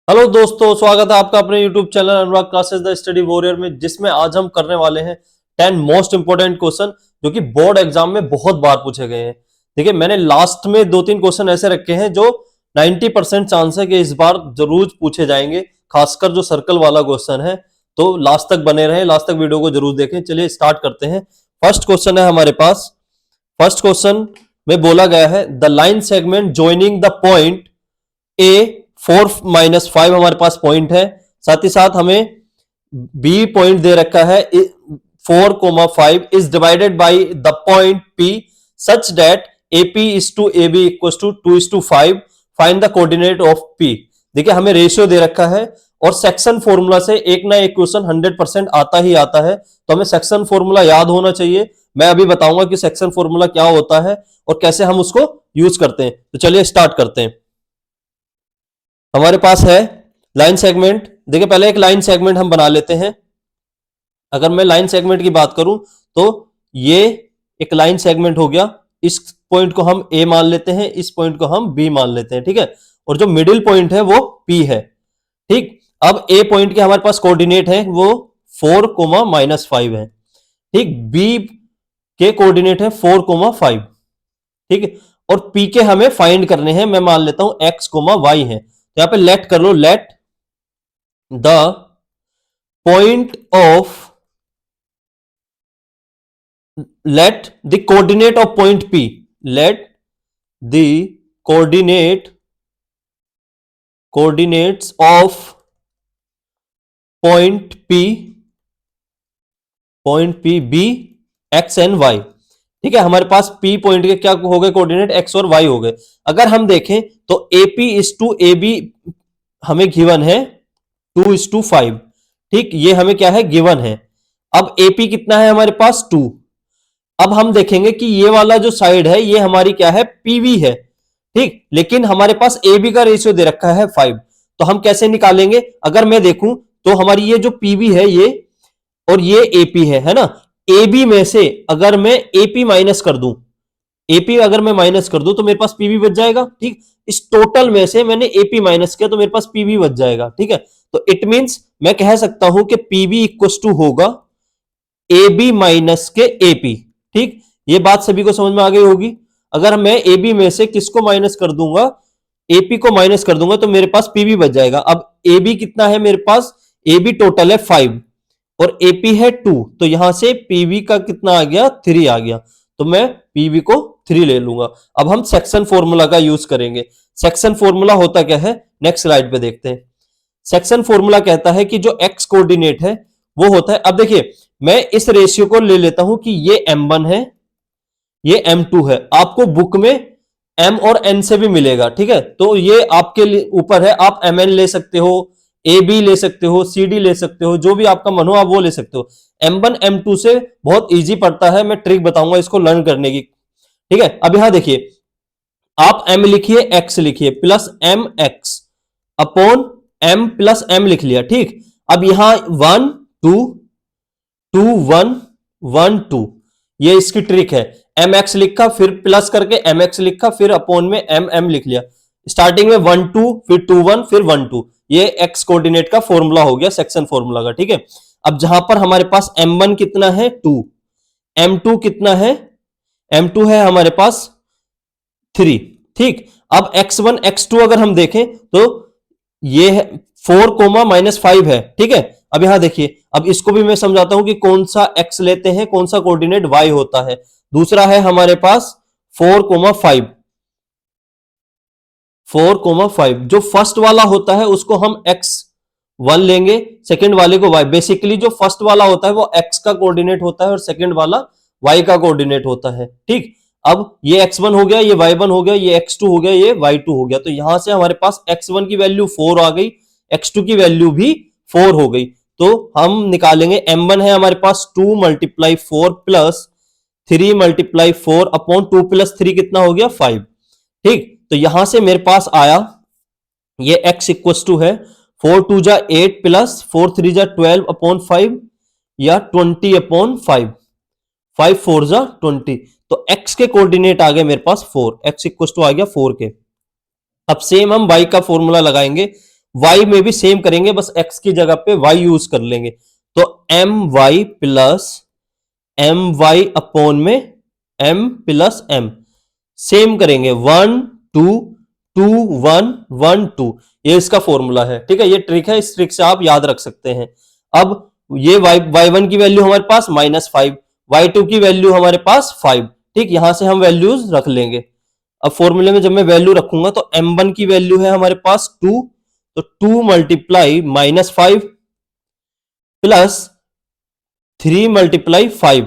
Hello दोस्तों, स्वागत है आपका अपने YouTube channel Anurag classes the study warrior में, जिसमें आज हम करने वाले हैं 10 मोस्ट इंपोर्टेंट क्वेश्चन जो कि बोर्ड एग्जाम में बहुत बार पूछे गए हैं। देखिए, मैंने लास्ट में 2-3 क्वेश्चन ऐसे रखे हैं जो 90% चांस है कि इस बार जरूर पूछे जाएंगे, खासकर जो सर्कल वाला क्वेश्चन है। तो लास्ट तक बने रहें, लास्ट तक वीडियो को जरूर देखें। चलिए स्टार्ट करते हैं। फर्स्ट क्वेश्चन है हमारे पास। फर्स्ट क्वेश्चन में बोला गया है the line segment joining the point A 4-5 हमारे पास पॉइंट है, साथ ही साथ हमें बी पॉइंट दे रखा है 4,5 is divided by the point P such that AP is to A B equal to 2:5। Find the coordinate of P. देखिए, हमें रेशियो दे रखा है और सेक्शन फॉर्मूला से एक ना एक क्वेश्चन 100% आता ही आता है, तो हमें सेक्शन फॉर्मूला याद होना चाहिए। मैं अभी बताऊंगा कि सेक्शन फॉर्मूला क्या होता है और कैसे हम उसको यूज करते हैं। तो चलिए स्टार्ट करते हैं। हमारे पास है लाइन सेगमेंट। देखिए, पहले एक लाइन सेगमेंट हम बना लेते हैं। अगर मैं लाइन सेगमेंट की बात करूं तो ये एक लाइन सेगमेंट हो गया। इस पॉइंट को हम ए मान लेते हैं, इस पॉइंट को हम बी मान लेते हैं, ठीक है। और जो मिडिल पॉइंट है वो पी है, ठीक। अब ए पॉइंट के हमारे पास कोऑर्डिनेट है वो 4,-5 है, ठीक। बी के कोऑर्डिनेट है 4,5, ठीक है। और पी के हमें फाइंड करने हैं। मैं मान लेता हूं x, y है, तो यहां पे लेट कर लो। Let the point of let the coordinate of point P, let the coordinates of point P be x and y, ठीक है। हमारे पास P पॉइंट के क्या हो गए कोऑर्डिनेट, x और y हो गए। अगर हम देखें तो AP is to A B हमें गिवन है 2:5, ठीक। ये हमें क्या है, गिवन है। अब AP कितना है हमारे पास 2। अब हम देखेंगे कि ये वाला जो साइड है ये हमारी क्या है, PV है, ठीक। लेकिन हमारे पास AB का रेशियो दे रखा है 5, तो हम कैसे निकालेंगे। अगर मैं देखूं तो हमारी ये जो PV है ये और ये AP है ना। AB में से अगर मैं AP माइनस कर दूं, AP अगर मैं माइनस कर दूं तो मेरे पास PV बच जाएगा, ठीक। इस टोटल में से मैंने AP माइनस किया तो मेरे पास PV बच जाएगा, ठीक है। तो इट मींस मैं कह सकता हूं कि PV इक्वल टू होगा AB माइनस के AP, ठीक। ये बात सभी को समझ में आ गई होगी। अगर मैं AB में से किसको माइनस कर दूंगा, AP को माइनस कर दूंगा तो मेरे पास PV बच जाएगा। अब AB कितना है मेरे पास, AB टोटल है 5 और AP है 2, तो यहां से PV का कितना आ गया, 3 आ गया। तो मैं PV को 3 ले लूंगा। अब हम सेक्शन फॉर्मूला का यूज करेंगे। सेक्शन फॉर्मूला होता क्या है, नेक्स्ट स्लाइड पे देखते हैं। सेक्शन फॉर्मूला कहता है कि जो x कोऑर्डिनेट है वो होता है, अब देखिए मैं इस रेशियो को ले लेता हूं कि ये M1 है, ये M2 है। आपको बुक में M और N से भी मिलेगा, ठीक है। तो ये आपके ऊपर है, आप MN ले सकते हो, AB ले सकते हो, CD ले सकते हो, जो भी आपका मन हो आप वो ले सकते हो। M1 M2 से बहुत इजी पड़ता है, मैं ट्रिक बताऊंगा इसको लर्न करने की, ठीक है। अब यहां देखिए, आप M लिखिए, X लिखिए, plus MX upon M plus M लिख लिया, ठीक। अब यहां 1 2 2 1 1 2, ये इसकी ट्रिक है। MX लिखा, फिर प्लस करके MX लिखा, फिर अपॉन में MM लिख लिया। स्टार्टिंग में 1 2 फिर 2 1 फिर 1 2, ये X कोऑर्डिनेट का फॉर्मूला हो गया, सेक्शन फॉर्मूला का, ठीक है। अब जहां पर हमारे पास M1 कितना है 2, M2 कितना है, M2 है हमारे पास 3, ठीक। अब X1 X2 अगर हम देखें तो ये है 4,-5 है, ठीक है। अब यहां देखिए, अब इसको भी मैं समझाता हूं कि कौन सा x लेते हैं, कौन सा कोऑर्डिनेट y होता है। दूसरा है हमारे पास 4,5, 4,5 जो फर्स्ट वाला होता है उसको हम x1 लेंगे, सेकंड वाले को y। बेसिकली जो फर्स्ट वाला होता है वो x का कोऑर्डिनेट होता है और सेकंड वाला y का कोऑर्डिनेट होता है, ठीक। अब ये x1 हो गया, ये y1 हो गया, ये x2 हो गया, ये y2 हो गया। तो यहां से हमारे पास x1 की वैल्यू 4 आ गई, x2 की वैल्यू भी 4 हो गई। तो हम निकालेंगे M1 है हमारे पास 2 × 4 प्लस 3 × 4 अपॉन 2 + 3 कितना हो गया 5, ठीक। तो यहां से मेरे पास आया ये x इक्वल टू है 4 2 जा 8 प्लस 4 3 जा 12 अपॉन 5 या 20 अपॉन 5, 5 4 जा 20। तो x के कोऑर्डिनेट आ गए मेरे पास 4, x इक्वल टू आ गया 4 के। अब सेम हम y का फॉर्मूला लगाएंगे। y में भी सेम करेंगे, बस x की जगह पे y यूज कर लेंगे। तो my प्लस my अपॉन में m प्लस m सेम करेंगे 1 2 2 1 1 2, ये इसका फॉर्मूला है। ठीक है, ये ट्रिक है, इस ट्रिक से आप याद रख सकते हैं। अब ये y1 की वैल्यू हमारे पास -5, y2 की वैल्यू हमारे पास 5। ठीक, यहां से हम वैल्यूज रख लेंगे। अब फॉर्मूले में जब मैं वैल्यू रखूंगा तो m1 की वैल्यू है हमारे पास 2, तो 2 मल्टीप्लाई -5 प्लस 3 मल्टीप्लाई 5,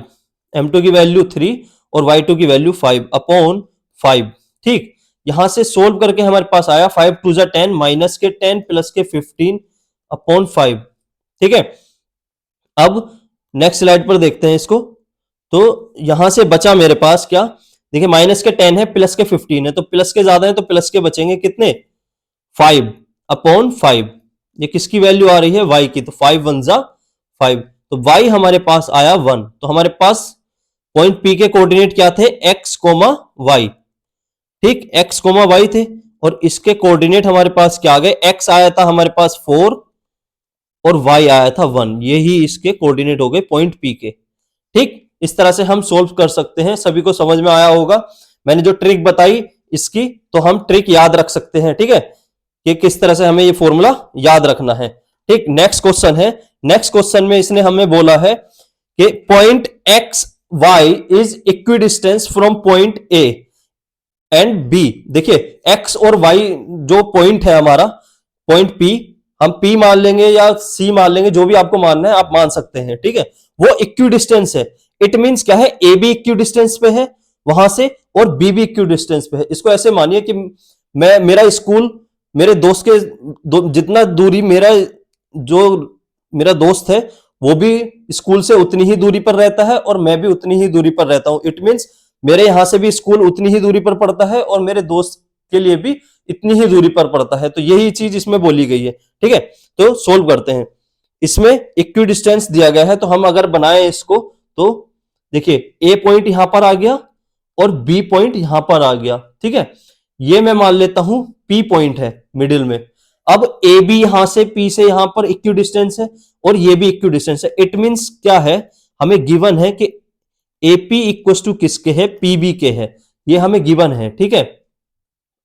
m2 की वैल्यू 3 और y2 की वैल्यू 5 अपॉन 5। ठीक, यहां से सोल्व करके हमारे पास आया 5 2 जा 10, माइनस के 10 प्लस के 15 अपॉन 5। ठीक है, अब नेक्स्ट स्लाइड पर देखते हैं इसको। तो यहां से बचा मेरे पास क्या, देखिए माइनस के 10 है, प्लस के 15 है, तो प्लस के ज्यादा है तो प्लस के बचेंगे कितने, 5 अपॉन 5। ये किसकी वैल्यू आ रही है, y की, तो 5 1 जा 5, तो y हमारे पास आया 1। तो हमारे पास पॉइंट P के कोऑर्डिनेट क्या थे, x, y। ठीक, x, y थे, और इसके कोऑर्डिनेट हमारे पास क्या आ गए, x आया था हमारे पास 4 और y आया था 1, यही इसके कोऑर्डिनेट हो गए पॉइंट P के। ठीक, इस तरह से हम सोल्व कर सकते हैं। सभी को समझ में आया होगा, मैंने जो ट्रिक बताई इसकी, तो हम ट्रिक याद रख सकते हैं। ठीक है, कि किस तरह से हमें ये फॉर्मूला याद रखना है। ठीक, नेक्स्ट क्वेश्चन है। नेक्स्ट क्वेश्चन में इसने हमें बोला है कि point X Y is equidistance from point A and B. देखिए एक्स और वाई जो पॉइंट है हमारा, पॉइंट पी, हम पी मान लेंगे या सी मान लेंगे, जो भी आपको मानना है आप मान सकते हैं। ठीक है, वो इक्विडिस्टेंस है। इट मींस क्या है, ए बी इक्विडिस्टेंस पे है वहां से और बी भी इक्विडिस्टेंस पे है। इसको ऐसे मानिए कि मैं, मेरा स्कूल मेरे दोस्त के जितना दूरी मेरा दोस्त है वो भी स्कूल से उतनी ही दूरी पर रहता है और मैं भी उतनी ही दूरी पर रहता हूं। इट मींस मेरे यहां से भी स्कूल उतनी ही दूरी पर पड़ता है और मेरे दोस्त के लिए भी इतनी ही दूरी पर पड़ता है। तो यही चीज इसमें बोली गई है। ठीक है, तो सोल्व करते हैं। इसमें इक्विडिस्टेंस दिया गया है, तो हम अगर बनाए इसको तो देखिए ए पॉइंट यहां पर आ गया और बी पॉइंट यहां पर आ गया। ठीक है, ये मैं मान लेता हूं पी पॉइंट है मिडिल में। अब ए बी यहां से पी से यहां पर इक्विडिस्टेंस है और ये भी इक्विडिस्टेंस है। इट मींस क्या है, हमें गिवन है कि एपी इक्वल टू किसके है, पीबी के है, ये हमें गिवन है। ठीक है,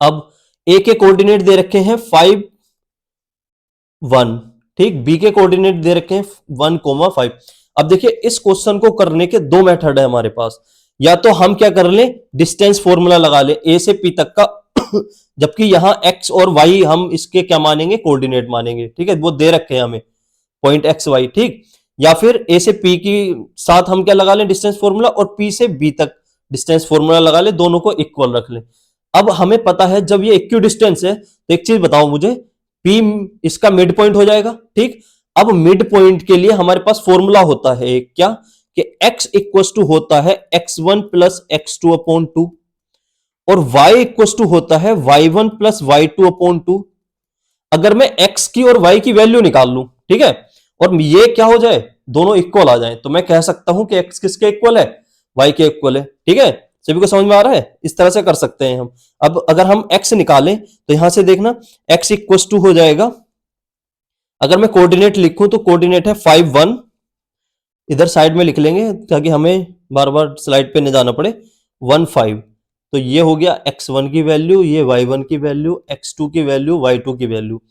अब ए के कोऑर्डिनेट दे रखे हैं 5 1, ठीक, बी के कोऑर्डिनेट दे रखे हैं 1 5। अब देखिए इस क्वेश्चन को करने के दो मेथड है हमारे पास। या तो हम क्या कर लें, डिस्टेंस फॉर्मूला लगा लें ए से पी तक का, जबकि यहां एक्स और वाई हम इसके क्या मानेंगे, कोऑर्डिनेट मानेंगे। ठीक है, वो दे रखे हैं हमें पॉइंट एक्स वाई। ठीक, या फिर ए से पी की साथ हम क्या लगा लें, डिस्टेंस फॉर्मूला, और पी से बी तक डिस्टेंस फॉर्मूला लगा लें, दोनों को इक्वल रख लें। अब हमें पता है जब ये इक्वी डिस्टेंस है तो एक चीज बताओ मुझे, पी इसका मिड पॉइंट हो जाएगा। ठीक, अब मिड पॉइंट के लिए हमारे पास फॉर्मूला होता है एक, क्या, कि x इक्वल टू होता है x1 प्लस x2 अपॉन 2 और y इक्वल टू होता है y1 प्लस y2 अपॉन 2। अगर मैं x की और y की वैल्यू निकाल लूं, ठीक है, और ये क्या हो जाए, दोनों इक्वल आ जाए, तो मैं कह सकता हूं कि x किसके इक्वल है, y के इक्वल है। ठीक है, सभी को समझ में आ रहा है, इस तरह से कर सकते हैं हम। अब अगर हम x निकालें तो यहां से देखना x इक्वल टू हो जाएगा, अगर मैं कोऑर्डिनेट लिखूं तो कोऑर्डिनेट है 5 1, इधर साइड में लिख लेंगे ताकि हमें बार बार स्लाइड पे नहीं जाना पड़े, 1 5। तो ये हो गया x1 की वैल्यू, ये y1 की वैल्यू, x2 की वैल्यू, y2 की वैल्यू।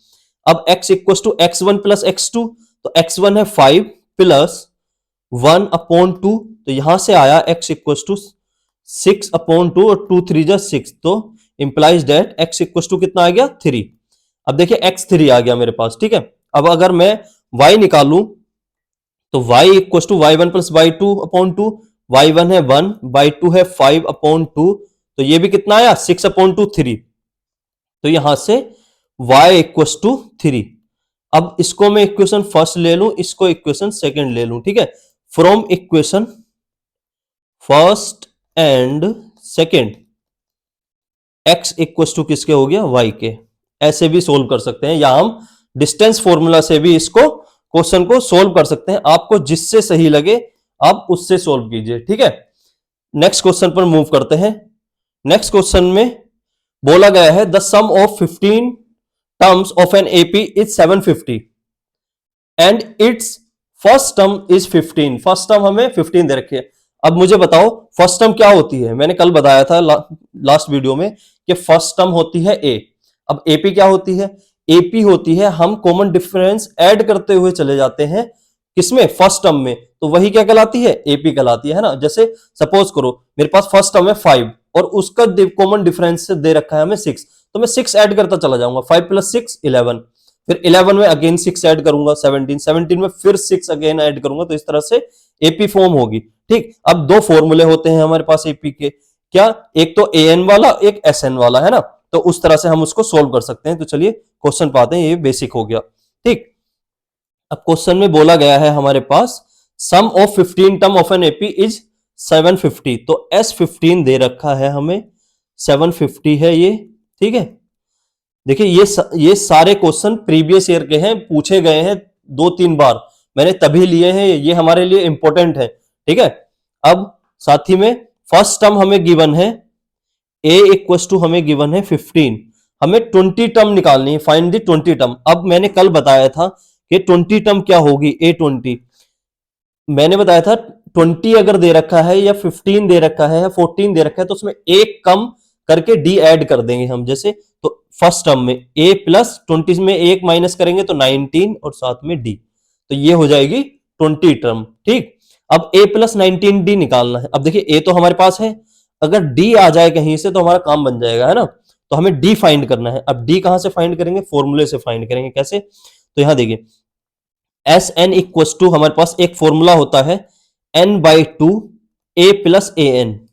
अब x equal to x1 plus x2, तो x1 है 5 प्लस 1 अपॉन 2, तो यहां से आया x इक्वल टू 6 अपॉन 2 और 2 3 जा 6, तो implies that x equal to कितना आ गया, 3। अब देखिए x3 आ गया मेरे पास। ठीक है, अब अगर मैं y निकालूं तो y equal to y1 plus y2 upon 2, y1 है 1, y2 है 5 अपॉन 2, तो ये भी कितना आया, 6 अपॉन 2 3, तो यहां से y इक्वल टू 3। अब इसको मैं इक्वेशन फर्स्ट ले लूं, इसको इक्वेशन सेकंड ले लूं। ठीक है, from equation first and second x equal to किसके हो गया, y के। ऐसे भी सोल्व कर सकते हैं, या हम डिस्टेंस फॉर्मूला से भी इसको क्वेश्चन को सोल्व कर सकते हैं। आपको जिससे सही लगे आप उससे सोल्व कीजिए। ठीक है, नेक्स्ट क्वेश्चन पर मूव करते हैं। नेक्स्ट क्वेश्चन में बोला गया है the sum of 15 terms of an AP is 750 and its first term is 15। First term हमें 15 दे रखी है। अब मुझे बताओ फर्स्ट टर्म क्या होती है। मैंने कल बताया था लास्ट वीडियो में कि फर्स्ट टर्म होती है ए। अब एपी क्या होती है? एपी होती है हम कॉमन डिफरेंस ऐड करते हुए चले जाते हैं किसमें? फर्स्ट टर्म में। तो वही क्या कहलाती है? एपी कहलाती है ना। जैसे सपोज करो मेरे पास फर्स्ट टर्म है 5 और उसका कॉमन डिफरेंस दे रखा है हमें 6, तो मैं 6 ऐड करता चला जाऊंगा। 5 + 6 11, फिर 11 में अगेन 6 ऐड करूंगा 17, 17 में फिर 6 अगेन ऐड करूंगा। तो इस तरह से एपी फॉर्म होगी। ठीक, अब दो फॉर्मूले होते हैं हमारे पास एपी के, क्या? एक तो एएन वाला, एक एसएन वाला, है ना। तो उस तरह से हम उसको सोल्व कर सकते हैं। तो चलिए क्वेश्चन पाते हैं, ये बेसिक हो गया। ठीक, अब क्वेश्चन में बोला गया है हमारे पास sum of 15 term of an AP is 750। तो S15 दे रखा है हमें, 750 है ये। ठीक है, देखिए ये सारे क्वेश्चन प्रीवियस ईयर के हैं, पूछे गए हैं 2-3 बार, मैंने तभी लिए हैं, ये हमारे लिए इंपॉर्टेंट है। ठीक है, अब साथ ही में फर्स्ट टर्म हमें गिवन है a इक्वल टू हमें गिवन है 15, हमें 20 टर्म निकालनी है, फाइंड द 20 टर्म। अब मैंने कल बताया था कि 20 टर्म क्या होगी, A20। मैंने बताया था 20 अगर दे रखा है या 15 दे रखा है या 14 दे रखा है तो उसमें एक कम करके डी ऐड कर देंगे हम। जैसे तो फर्स्ट टर्म में a प्लस 20 में एक माइनस करेंगे तो 19 और साथ में d, तो ये हो जाएगी 20 टर्म। ठीक, अब a प्लस 19d निकालना है। अब देखिए a तो हमारे पास है, अगर d आ जाए कहीं से तो हमारा काम बन जाएगा, है ना। तो हमें d फाइंड करना है। अब d कहां से फाइंड करेंगे? फॉर्मूले से फाइंड करेंगे। कैसे? तो यहां देखिए एस एन इक्वल टू हमारे पास एक फॉर्मूला होता है n/2 a plus A N.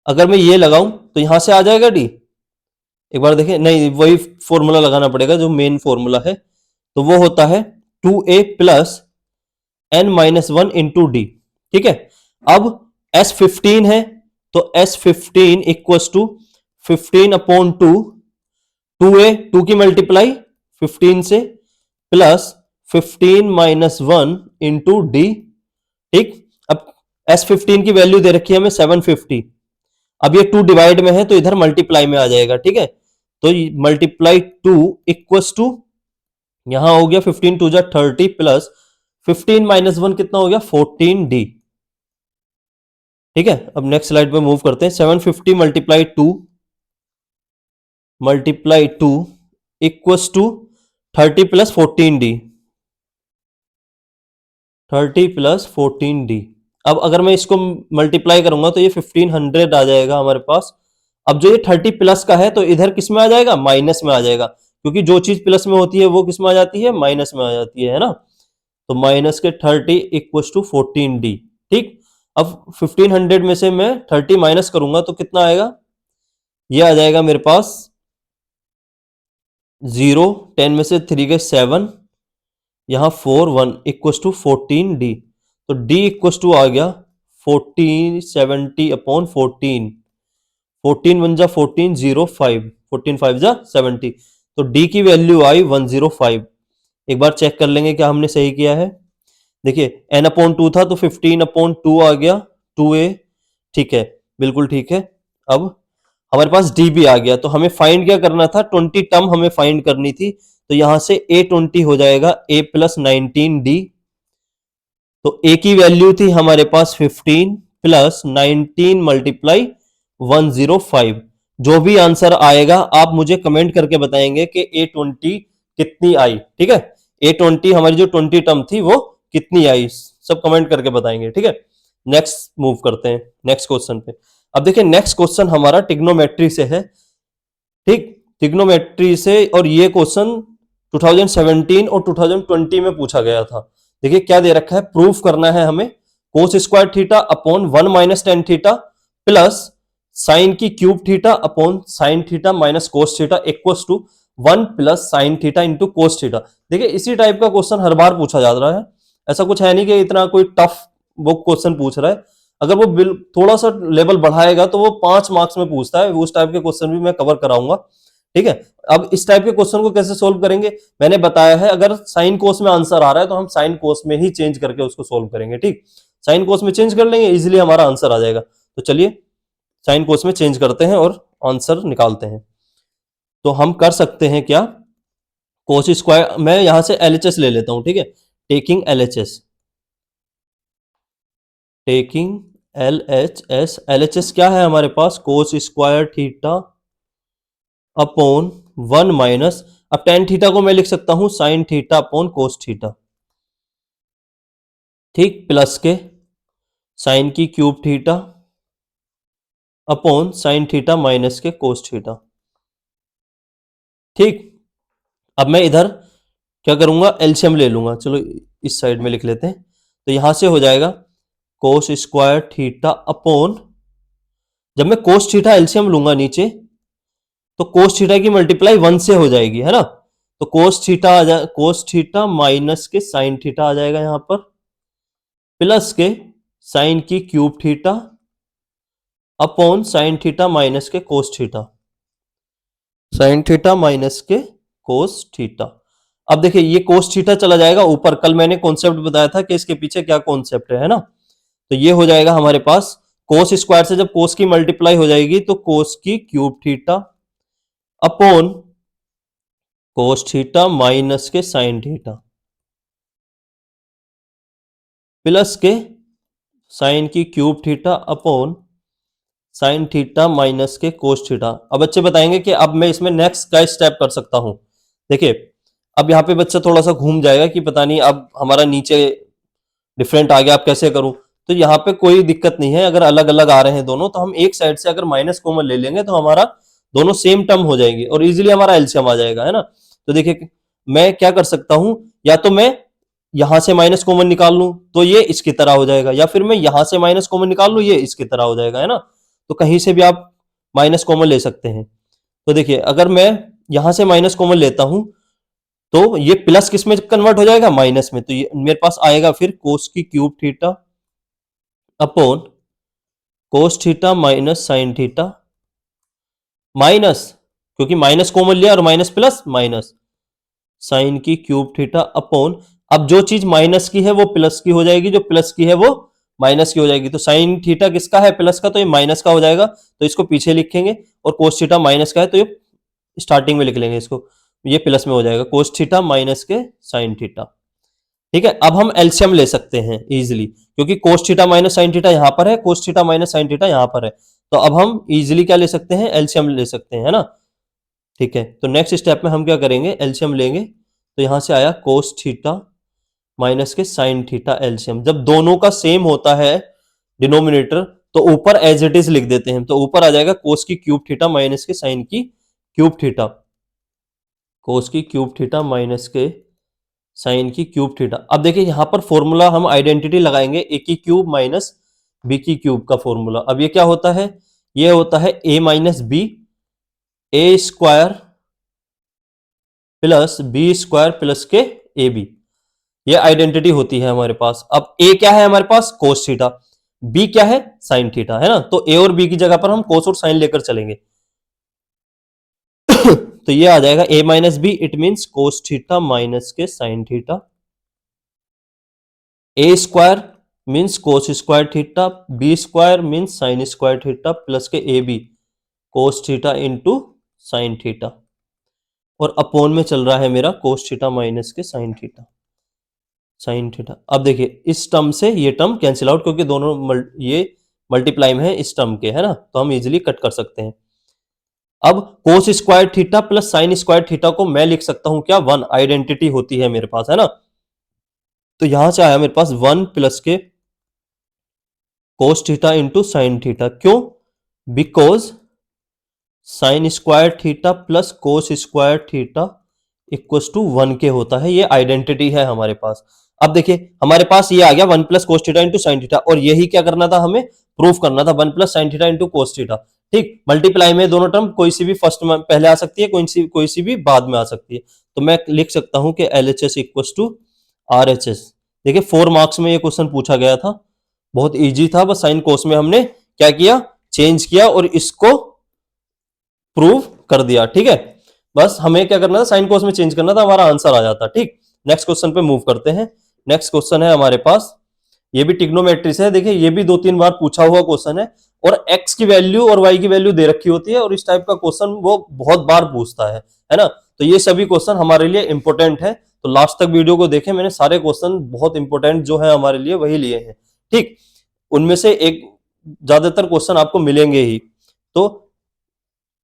अगर मैं ये लगाऊं तो यहां से आ जाएगा d। एक बार देखें, नहीं वही फॉर्मूला लगाना पड़ेगा जो मेन फॉर्मूला है, तो वो होता है 2a plus n-1 into D. ठीक है, अब S15 है तो S15 इक्वल टू 15/2, 2a 2 की मल्टीप्लाई 15 से प्लस 15-1 इंटू डी। ठीक, अब S15 की वैल्यू दे रखी है हमें 750। अब ये 2 डिवाइड में है तो इधर मल्टीप्लाई में आ जाएगा। ठीक है, तो मल्टीप्लाई 2 इक्वल्स टू यहां हो गया 15 2 जा 30 प्लस 15-1 कितना हो गया 14d। ठीक है, अब नेक्स्ट स्लाइड पे मूव करते हैं। 750 multiply 2 equals to 30 plus 14d, 30 plus 14d। अब अगर मैं इसको मल्टीप्लाई करूंगा तो ये 1500 आ जाएगा हमारे पास। अब जो ये 30 प्लस का है तो इधर किस में आ जाएगा? माइनस में आ जाएगा, क्योंकि जो चीज प्लस में होती है वो किस में आ जाती है? माइनस में आ जाती है ना। तो माइनस के 30 इक्वल टू 14d। ठीक, अब 1500 में से मैं 30 माइनस करूंगा तो कितना आएगा? ये आ जाएगा मेरे पास 0, 10 में से 3 गए 7, यहां 4 1 इक्वल टू 14d। तो d इक्वल टू आ गया 1470/14, 14 1 जा 14 0 5, 14 5 जा 70। तो d की वैल्यू आई 105। एक बार चेक कर लेंगे क्या हमने सही किया है। देखिए n/2 था तो 15/2 आ गया 2a। ठीक है, बिल्कुल ठीक है। अब हमारे पास d भी आ गया, तो हमें फाइंड क्या करना था? 20 टर्म हमें फाइंड करनी थी। तो यहां से a20 हो जाएगा a प्लस 19d। तो a की वैल्यू थी हमारे पास 15 प्लस 19 मल्टीप्लाई 105। जो भी आंसर आएगा आप मुझे कमेंट करके बताएंगे कि A20 कितनी आई। ठीक है, A20 हमारी जो 20 टर्म थी वो कितनी आई, सब कमेंट करके बताएंगे। ठीक है, नेक्स्ट मूव करते हैं नेक्स्ट क्वेश्चन पे। अब देखिए नेक्स्ट क्वेश्चन हमारा ट्रिग्नोमेट्री से है। ठीक, ट्रिग्नोमेट्री से, और ये क्वेश्चन 2017 और 2020 में पूछा गया था। देखिए क्या दे रखा है, प्रूफ करना है हमें cos square theta upon 1 minus tan theta plus sine की cube theta upon sine theta minus cos theta equals to 1 plus sine theta into cos theta. देखिए इसी टाइप का क्वेश्चन हर बार पूछा जा रहा है, ऐसा कुछ है नहीं कि इतना कोई टफ वो क्वेश्चन पूछ रहा है। अगर वो थोड़ा सा लेवल बढ़ाएगा तो वो 5 मार्क्स में पूछता है, उस टाइप के क्वेश्चन भी मैं कवर कराऊंगा। ठीक है, अब इस टाइप के क्वेश्चन को कैसे सोल्व करेंगे मैंने बताया है। अगर साइन कोस में आंसर आ रहा है तो हम साइन कोस में ही चेंज करके उसको सोल्व करेंगे। ठीक, साइन कोस में चेंज कर लेंगे, इजीली हमारा आंसर आ जाएगा। तो चलिए साइन कोस में चेंज करते हैं और आंसर निकालते हैं। तो हम कर सकते हैं क्या, कोस स्क्वायर, मैं यहां से एलएचएस ले लेता हूं, ठीक है, taking LHS, taking LHS, LHS क्या है हमारे पास, cos square theta upon 1 minus, अब टेन थीटा को मैं लिख सकता हूं sine theta upon cos theta, ठीक, प्लस के साइन की cube theta upon sine theta minus के कोस थीटा, ठीक। अब मैं इधर क्या करूंगा, एलसीएम ले लूंगा, चलो इस साइड में लिख लेते हैं, तो यहां से हो जाएगा कोस स्क्वायर थीटा अपॉन, जब मैं कोस थीटा एलसीएम लूंगा नीचे, तो कोस थीटा की मल्टीप्लाई 1 से हो जाएगी, है ना, तो कोस थीटा आ जाए, कोस थीटा माइनस के साइन थीटा आ जाएगा यहां पर, प्लस के साइन की cube theta upon sine theta minus के cos theta, sine theta minus के कोस थीटा। अब देखिए ये कोस थीटा चला जाएगा ऊपर, कल मैंने कॉन्सेप्ट बताया था कि इसके पीछे क्या कॉन्सेप्ट है ना, तो ये हो जाएगा हमारे पास कोस स्क्वायर से जब कोस की मल्टीप्लाई हो जाएगी तो कोस की cube theta upon cos theta minus के साइन थीटा, प्लस के साइन की cube theta upon sine theta minus के कोस थीटा। अब बच्चे बताएंगे कि अब मैं इसमें नेक्स्ट क्या स्टेप कर सकता हूं, देखिए अब यहाँ पे बच्चा थोड़ा सा घूम जाएगा कि पता नहीं अब हमारा नीचे डिफरेंट आ गया, अब कैसे करूं, तो यहाँ पे कोई दिक्कत नहीं है, अगर अलग अलग आ रहे हैं दोनों तो हम एक साइड से अगर माइनस कॉमन ले लेंगे तो हमारा दोनों सेम टर्म हो जाएंगे और इजीली हमारा एलसीएम आ जाएगा, है ना। तो देखिए मैं क्या कर सकता हूं, या तो मैं यहां से माइनस कॉमन निकाल लूं तो ये इसकी तरह हो जाएगा, या फिर मैं यहां से माइनस कॉमन निकाल लूं ये इसकी तरह हो जाएगा, है ना, तो कहीं से भी आप माइनस कॉमन ले सकते हैं। तो देखिए अगर मैं यहां से माइनस कॉमन लेता हूं तो ये प्लस किस में कन्वर्ट हो जाएगा, माइनस में, तो ये मेरे पास आएगा फिर कोस की cube theta upon cos theta minus sign theta minus, क्योंकि माइनस कॉमन लिया और माइनस प्लस माइनस साइन की क्यूब थीटा अपॉन, अब जो चीज माइनस की है वो प्लस की हो जाएगी, जो प्लस की है वो माइनस की हो जाएगी, तो साइन थीटा किसका है, प्लस का, तो ये माइनस का हो जाएगा, तो इसको पीछे लिखेंगे, और कोस थीटा माइनस का है तो ये स्टार्टिंग में लिख लेंगे इसको, ये प्लस में हो जाएगा, कोस थीटा माइनस के साइन थीटा, ठीक है। अब हम एलसीएम ले सकते हैं इजीली, क्योंकि कोस थीटा माइनस साइन थीटा यहां पर है, कोस थीटा माइनस साइन थीटा यहां पर है, तो अब हम इजीली क्या ले सकते हैं, एलसीएम ले सकते हैं, है ना, ठीक है। तो नेक्स्ट स्टेप में हम क्या करेंगे, एलसीएम लेंगे, तो यहां से आया कोस थीटा माइनस के साइन थीटा एलसीएम, जब दोनों का सेम होता है डिनोमिनेटर तो ऊपर एज इट इज लिख देते हैं, तो ऊपर आ जाएगा कोस की क्यूब थीटा माइनस के साइन की क्यूब थीटा, कोस की क्यूब थीटा माइनस के साइन की क्यूब थीटा। अब देखिए यहां पर फॉर्मूला हम आइडेंटिटी लगाएंगे, ए की क्यूब माइनस बी की क्यूब का फॉर्मूला। अब ये क्या होता है, ये होता है A minus B, A square plus B square plus के ए बी, ये आइडेंटिटी होती है हमारे पास। अब ए क्या है हमारे पास, कोस थीटा, बी क्या है, साइन थीटा, है ना, तो ए और बी की जगह पर हम कोस और साइन लेकर चलेंगे तो ये आ जाएगा a minus B, it means cos theta minus के sine theta, A square means cos square theta, B square means sine square theta plus के A B cos theta into sine theta, और upon में चल रहा है मेरा cos theta minus के sine theta, sine theta. अब देखिए इस टर्म से ये टर्म कैंसिल आउट, क्योंकि दोनों ये मल्टीप्लाई में है इस टर्म के, है ना, तो हम इजीली कट कर सकते हैं। अब कोस square theta plus sign square theta को मैं लिख सकता हूं क्या, 1, आइडेंटिटी होती है मेरे पास, है ना, तो यहां से आया मेरे पास 1 प्लस के cos theta into sine theta, क्यों, because sine square theta plus cos square theta equals to 1 के होता है, ये आइडेंटिटी है हमारे पास। अब देखिए हमारे पास ये आ गया 1 plus cos theta into sine theta, और यही क्या करना था, हमें प्रूफ करना था, 1 plus sine theta into cos theta, ठीक। मल्टीप्लाई में दोनों टर्म कोई सी भी फर्स्ट में पहले आ सकती है, कोई सी भी बाद में आ सकती है, तो मैं लिख सकता हूं कि LHS इक्वल्स टू RHS। देखिए 4 मार्क्स में ये क्वेश्चन पूछा गया था, बहुत इजी था, बस साइन कोस में हमने क्या किया, चेंज किया और इसको प्रूव कर दिया, ठीक है। बस हमें क्या करना था, साइन कोस में चेंज करना था, हमारा आंसर आ जाता, ठीक। नेक्स्ट क्वेश्चन पे मूव करते हैं। नेक्स्ट क्वेश्चन है हमारे पास, ये भी ट्रिग्नोमेट्री से है, देखिए ये भी 2-3 बार पूछा हुआ क्वेश्चन है, और x की वैल्यू और y की वैल्यू दे रखी होती है, और इस टाइप का क्वेश्चन वो बहुत बार पूछता है ना, तो ये सभी क्वेश्चन हमारे लिए इंपॉर्टेंट है, तो लास्ट तक वीडियो को देखें, मैंने सारे क्वेश्चन बहुत इंपॉर्टेंट जो है हमारे लिए वही लिए हैं। ठीक, उनमें से एक ज्यादातर क्वेश्चन आपको मिलेंगे ही। तो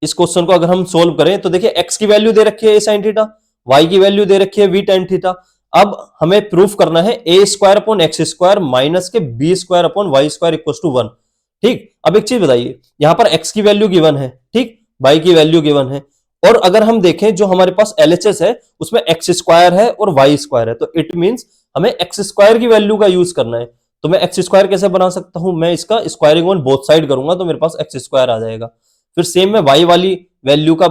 इस क्वेश्चन को अगर हम सोल्व करें तो देखिए x की वैल्यू दे रखी है a sin थीटा, y की वैल्यू दे रखी है v tan थीटा। अब हमें प्रूफ करना है a square upon X square minus के b square upon Y square equal to 1। ठीक, अब एक चीज बताइए, यहां पर x की वैल्यू गिवन है, ठीक, y की वैल्यू गिवन है, और अगर हम देखें जो हमारे पास LHS है उसमें एक्स स्क्वायर है और वाई स्क्वायर है, तो इट मींस हमें एक्स स्क्वायर की वैल्यू का यूज करना है। तो मैं एक्स स्क्वायर कैसे बना सकता हूं, मैं इसका स्क्वायरिंग ऑन बोथ साइड करूंगा तो मेरे पास एक्स स्क्वायर आ जाएगा। फिर सेम मैं वाई वाली वैल्यू का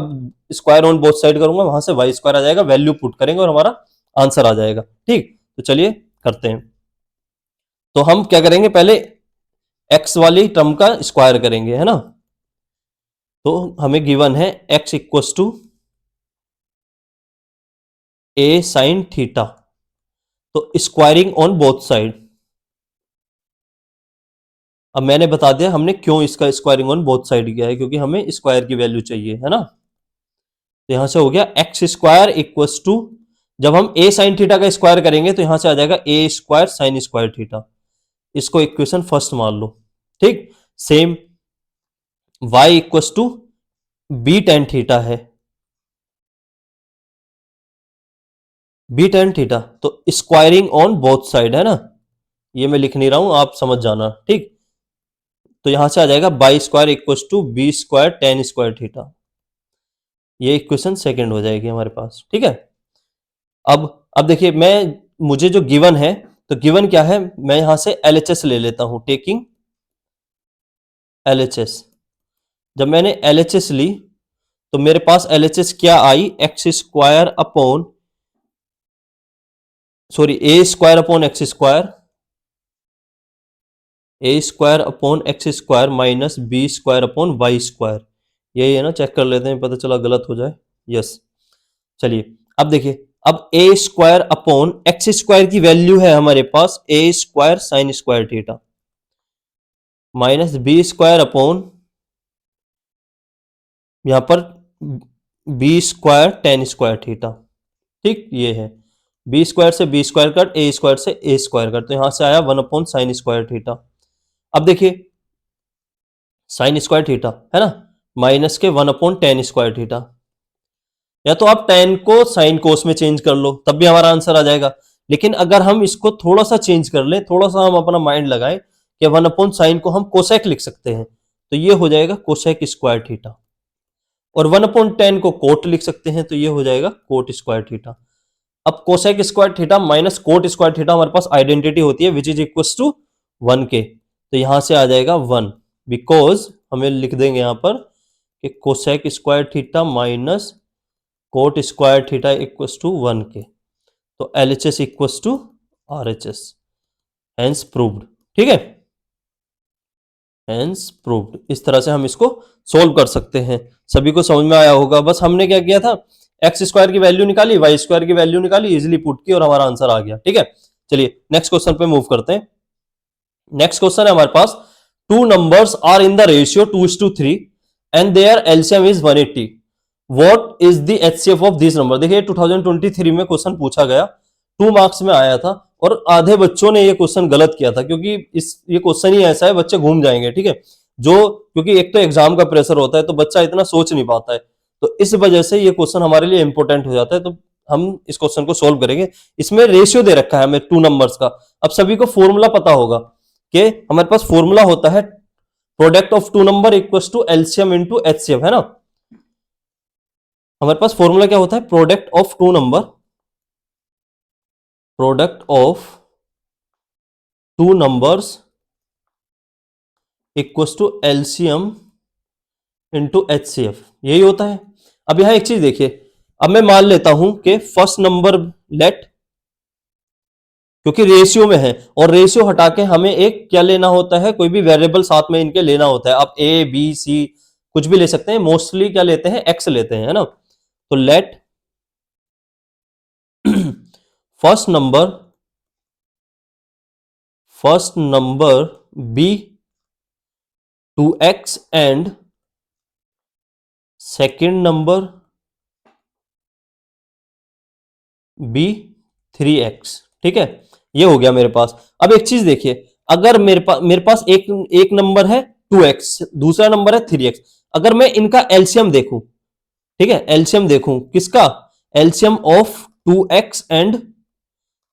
स्क्वायर ऑन बोथ साइड करूंगा, वहां से वाई स्क्वायर आ जाएगा, वैल्यू पुट करेंगे और हमारा आंसर आ जाएगा। ठीक, तो चलिए करते हैं। तो हम क्या करेंगे, पहले एक्स वाली टर्म का स्क्वायर करेंगे, है ना। तो हमें गिवन है X equal to A sine theta, तो स्क्वायरिंग ऑन बोथ साइड। अब मैंने बता दिया हमने क्यों इसका स्क्वायरिंग ऑन बोथ साइड किया है, क्योंकि हमें स्क्वायर की वैल्यू चाहिए, है ना। तो यहां से हो गया एक्स स्क्वायर इक्वल टू, जब हम ए साइन थीटा का स्क्वायर करेंगे तो यहां से आ जाएगा A square sine square theta, इसको इक्वेशन फर्स्ट मान लो। ठीक, same y equal to B tan theta है, बी टेन थीटा, तो स्क्वायरिंग ऑन बोथ साइड, है ना, ये मैं लिख नहीं रहा हूं, आप समझ जाना। ठीक, तो यहां से आ जाएगा Y square equal to B square tan square theta, ये इक्वेशन सेकंड हो जाएगी हमारे पास। ठीक है, अब देखिए मुझे जो गिवन है, तो गिवन क्या है, मैं यहां से LHS ले लेता हूं, टेकिंग LHS। जब मैंने LHS ली तो मेरे पास LHS क्या आई, X square upon, sorry, A square upon X square, A square upon X square minus B square upon Y square, यही है ना, चेक कर लेते हैं, पता चला गलत हो जाए। यस, चलिए अब देखिए, अब A square upon X square की वैल्यू है हमारे पास A square sine square theta minus B square upon, यहां पर B square tan square theta. ठीक, ये है बी स्क्वायर से B square cut, A square से ए स्क्वायर कट, तो यहां से आया one upon sine square theta. अब देखिए साइन स्क्वायर थीटा है ना, माइनस के one upon tan square theta, या तो आप टेन को साइन कोस में चेंज कर लो तब भी हमारा आंसर आ जाएगा, लेकिन अगर हम इसको थोड़ा सा चेंज कर लें, थोड़ा सा हम अपना माइंड लगाएं कि वन अपॉन साइन को हम कोसेक लिख सकते हैं, तो ये हो जाएगा कोसेक स्क्वायर थीटा, और वन अपॉन टेन को कोट लिख सकते हैं, तो ये हो जाएगा कोट स्क्वायर थीटा। अब cosec square theta minus cot square theta हमारे पास आइडेंटिटी होती है विच इज इक्वल टू 1 के, तो यहां से आ जाएगा 1, बिकॉज हमें लिख देंगे यहां पर कि cosec square theta minus cot square theta equal to 1 के, तो LHS equal to RHS, hence proved. ठीक है, हेंस प्रूव्ड, इस तरह से हम इसको सोल्व कर सकते हैं। सभी को समझ में आया होगा। बस हमने क्या किया था, एक्स स्क्वायर की वैल्यू निकाली, वाई स्क्वायर की वैल्यू निकाली, इजिली पुट की और हमारा आंसर आ गया। ठीक है, चलिए नेक्स्ट क्वेश्चन पे मूव करते हैं। नेक्स्ट क्वेश्चन है हमारे पास, two numbers are in the ratio 2:3 and their LCM is 180, what is the HCF of this number. देखिए 2023 में क्वेश्चन पूछा गया, 2 मार्क्स में आया था, और आधे बच्चों ने ये क्वेश्चन गलत किया था, क्योंकि ये क्वेश्चन ही ऐसा है, बच्चे घूम जाएंगे। ठीक है, क्योंकि एक तो एग्जाम का प्रेशर होता है तो बच्चा इतना सोच नहीं पाता है, तो इस वजह से ये क्वेश्चन हमारे लिए इंपॉर्टेंट हो जाता है। तो हम इस क्वेश्चन को सोल्व करेंगे। इसमें रेशियो दे रखा है हमें 2 नंबर्स का। अब सभी को फॉर्मूला पता होगा कि हमारे पास फॉर्मूला होता है product of 2 number equals to LCM into HCF, है ना। हमारे पास फॉर्मूला क्या होता है, product of 2 number, product of 2 numbers equals to LCM into HCF, यही होता है। अब यहां एक चीज देखिए, अब मैं मान लेता हूं कि फर्स्ट नंबर लेट, क्योंकि रेशियो में है, और रेशियो हटा के हमें एक क्या लेना होता है, कोई भी वेरिएबल साथ में इनके लेना होता है। आप ए बी सी कुछ भी ले सकते हैं, मोस्टली क्या लेते हैं, एक्स लेते हैं, है ना। तो let first number be 2x and second number be 3x, ठीक है, ये हो गया मेरे पास। अब एक चीज देखिए, अगर मेरे पास एक नंबर है 2x, दूसरा नंबर है 3x, अगर मैं इनका एलसीएम देखूं, ठीक है, एलसीएम देखूं किसका, LCM of 2x and